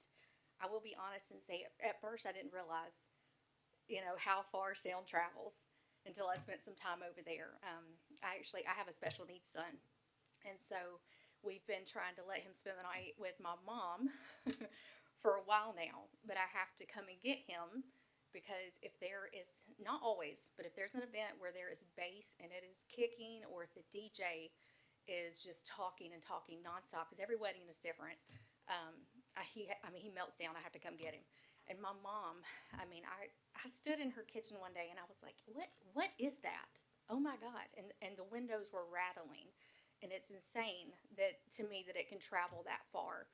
I will be honest and say, at first I didn't realize, how far sound travels until I spent some time over there. I have a special needs son, and so we've been trying to let him spend the night with my mom for a while now, but I have to come and get him because if there is, not always, but if there's an event where there is bass and it is kicking, or if the DJ is just talking and talking nonstop, because every wedding is different, he melts down. I have to come get him. And my mom, I stood in her kitchen one day and I was like, what is that? Oh my God. And the windows were rattling. And it's insane to me that it can travel that far.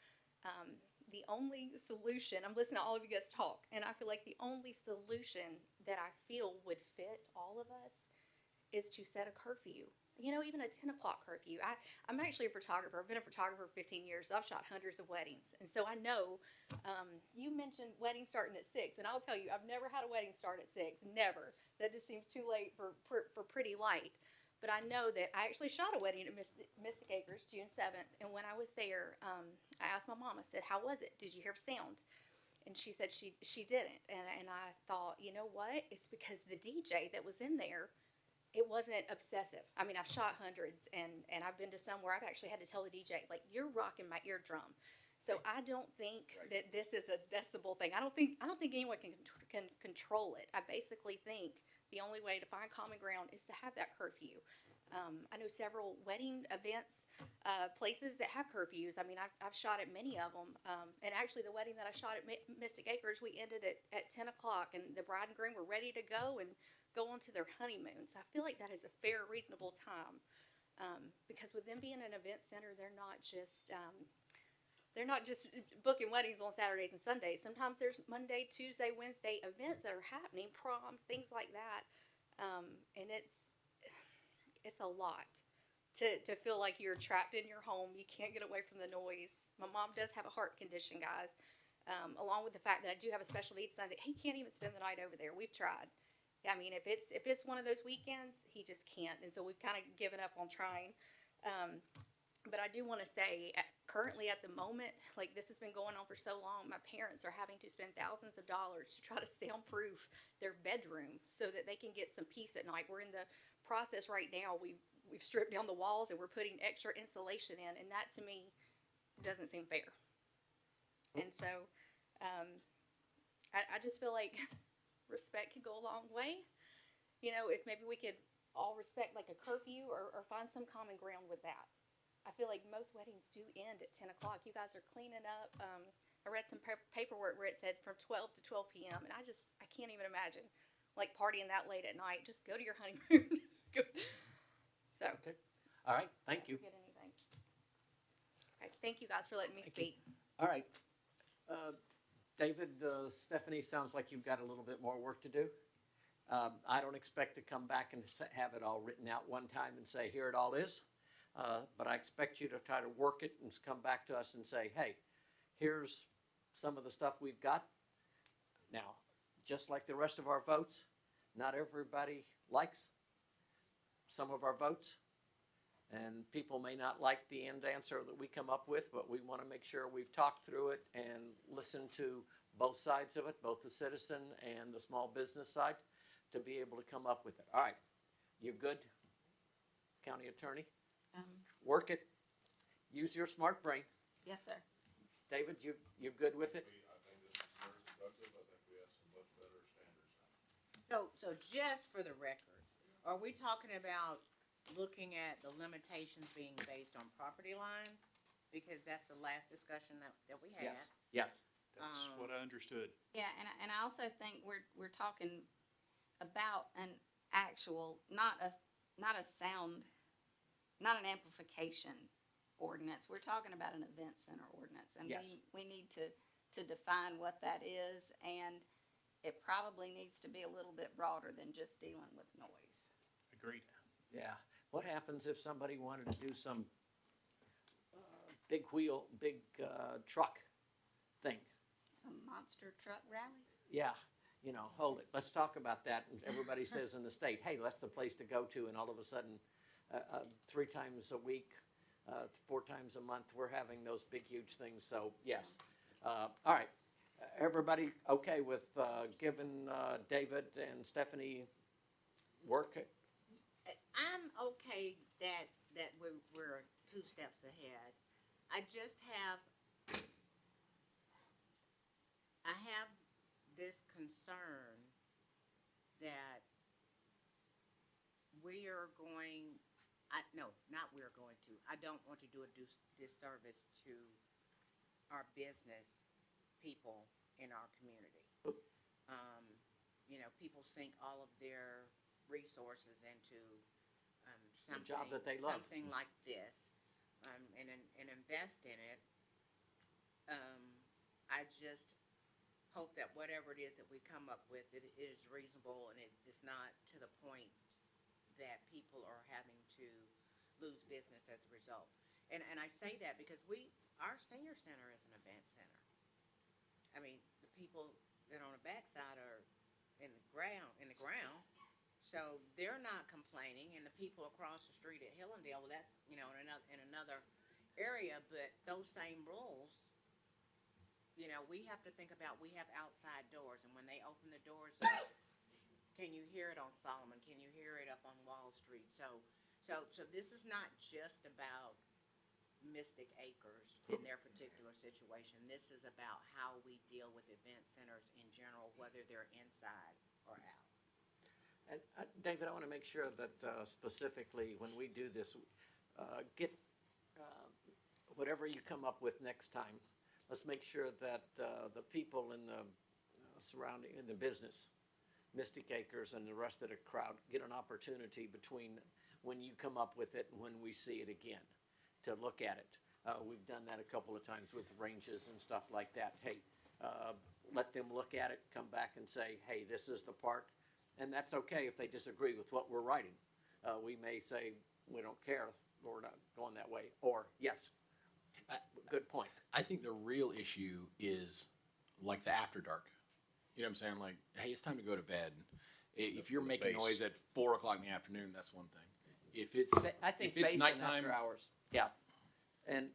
The only solution, I'm listening to all of you guys talk, and I feel like the only solution that I feel would fit all of us is to set a curfew. Even a 10 o'clock curfew. I'm actually a photographer. I've been a photographer for 15 years, so I've shot hundreds of weddings. And so I know, you mentioned weddings starting at 6, and I'll tell you, I've never had a wedding start at 6, never. That just seems too late for pretty light. But I know that I actually shot a wedding at Mystic Acres, June 7th, and when I was there, I asked my mom, I said, how was it? Did you hear sound? And she said she didn't. And I thought, you know what? It's because the DJ that was in there, it wasn't obsessive. I've shot hundreds, and I've been to some where I've actually had to tell the DJ, like, you're rocking my eardrum. So I don't think that this is a decibel thing. I don't think anyone can control it. I basically think the only way to find common ground is to have that curfew. I know several wedding events, places that have curfews. I've shot at many of them. And actually the wedding that I shot at Mystic Acres, we ended at 10 o'clock, and the bride and groom were ready to go and go on to their honeymoon. So I feel like that is a fair, reasonable time. Because with them being an event center, they're not just booking weddings on Saturdays and Sundays. Sometimes there's Monday, Tuesday, Wednesday events that are happening, proms, things like that. And it's a lot to feel like you're trapped in your home. You can't get away from the noise. My mom does have a heart condition, guys. Along with the fact that I do have a special needs son that he can't even spend the night over there. We've tried. If it's one of those weekends, he just can't. And so we've kind of given up on trying. But I do want to say, currently at the moment, like, this has been going on for so long, my parents are having to spend thousands of dollars to try to soundproof their bedroom so that they can get some peace at night. We're in the process right now. We've stripped down the walls and we're putting extra insulation in, and that to me doesn't seem fair. And so I just feel like respect could go a long way. If maybe we could all respect like a curfew or find some common ground with that. I feel like most weddings do end at 10 o'clock. You guys are cleaning up. I read some paperwork where it said from 12 to 12 p.m. And I can't even imagine like partying that late at night. Just go to your honeymoon. So. Okay. All right. Thank you. Forget anything. Okay. Thank you guys for letting me speak. All right. David, Stephanie, sounds like you've got a little bit more work to do. I don't expect to come back and have it all written out one time and say, here it all is. But I expect you to try to work it and come back to us and say, hey, here's some of the stuff we've got. Now, just like the rest of our votes, not everybody likes some of our votes. And people may not like the end answer that we come up with, but we want to make sure we've talked through it and listened to both sides of it, both the citizen and the small business side, to be able to come up with it. All right. You good, County Attorney? Work it. Use your smart brain. Yes, sir. David, you good with it? I think this is very productive. I think we have some much better standards now. So just for the record, are we talking about looking at the limitations being based on property line? Because that's the last discussion that we had. Yes. Yes. That's what I understood. Yeah, and I also think we're talking about an actual, not a sound, not an amplification ordinance. We're talking about an event center ordinance, and Yes. we need to define what that is, and it probably needs to be a little bit broader than just dealing with noise. Agreed. Yeah. What happens if somebody wanted to do some big truck thing? A monster truck rally? Yeah, you know, hold it. Let's talk about that. And everybody says in the state, hey, that's the place to go to. And all of a sudden, 3 times a week, 4 times a month, we're having those big, huge things. So, yes. All right. Everybody okay with giving David and Stephanie work? I'm okay that we're 2 steps ahead. I just have this concern that we are going, we're going to, I don't want to do a disservice to our business people in our community. People sink all of their resources into something, job that they love. something like this, and invest in it. I just hope that whatever it is that we come up with, it is reasonable and it is not to the point that people are having to lose business as a result. And I say that because our senior center is an event center. I mean, the people that are on the backside are in the ground, so they're not complaining, and the people across the street at Hillendale, well, that's, in another area, but those same rules, we have to think about, we have outside doors, and when they open the doors up, can you hear it on Solomon? Can you hear it up on Wall Street? So this is not just about Mystic Acres in their particular situation. This is about how we deal with event centers in general, whether they're inside or out. And David, I want to make sure that specifically when we do this, get whatever you come up with next time. Let's make sure that the people in the surrounding, in the business, Mystic Acres and the rest of the crowd get an opportunity between when you come up with it and when we see it again to look at it. We've done that a couple of times with ranges and stuff like that. Hey, let them look at it, come back and say, hey, this is the part. And that's okay if they disagree with what we're writing. We may say, we don't care, we're not going that way. Or, yes, good point. I think the real issue is like the after dark. You know what I'm saying? Like, hey, it's time to go to bed. If you're making base. noise at 4 o'clock in the afternoon, that's one thing. If it's I think if it's base and nighttime, after hours. Yeah. And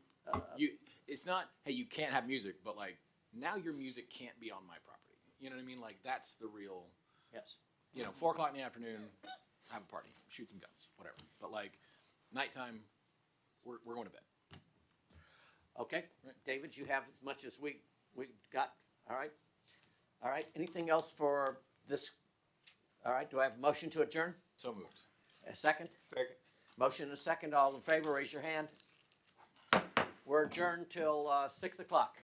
it's not, hey, you can't have music, but like now your music can't be on my property. You know what I mean? Like that's the real. yes. 4 o'clock in the afternoon, have a party, shoot some guns, whatever. But like nighttime, we're going to bed. Okay, Right. David, you have as much as we got. All right. All right. Anything else for this? All right. Do I have a motion to adjourn? So moved. A second? Second. Motion and a second. All in favor, raise your hand. We're adjourned till 6 o'clock.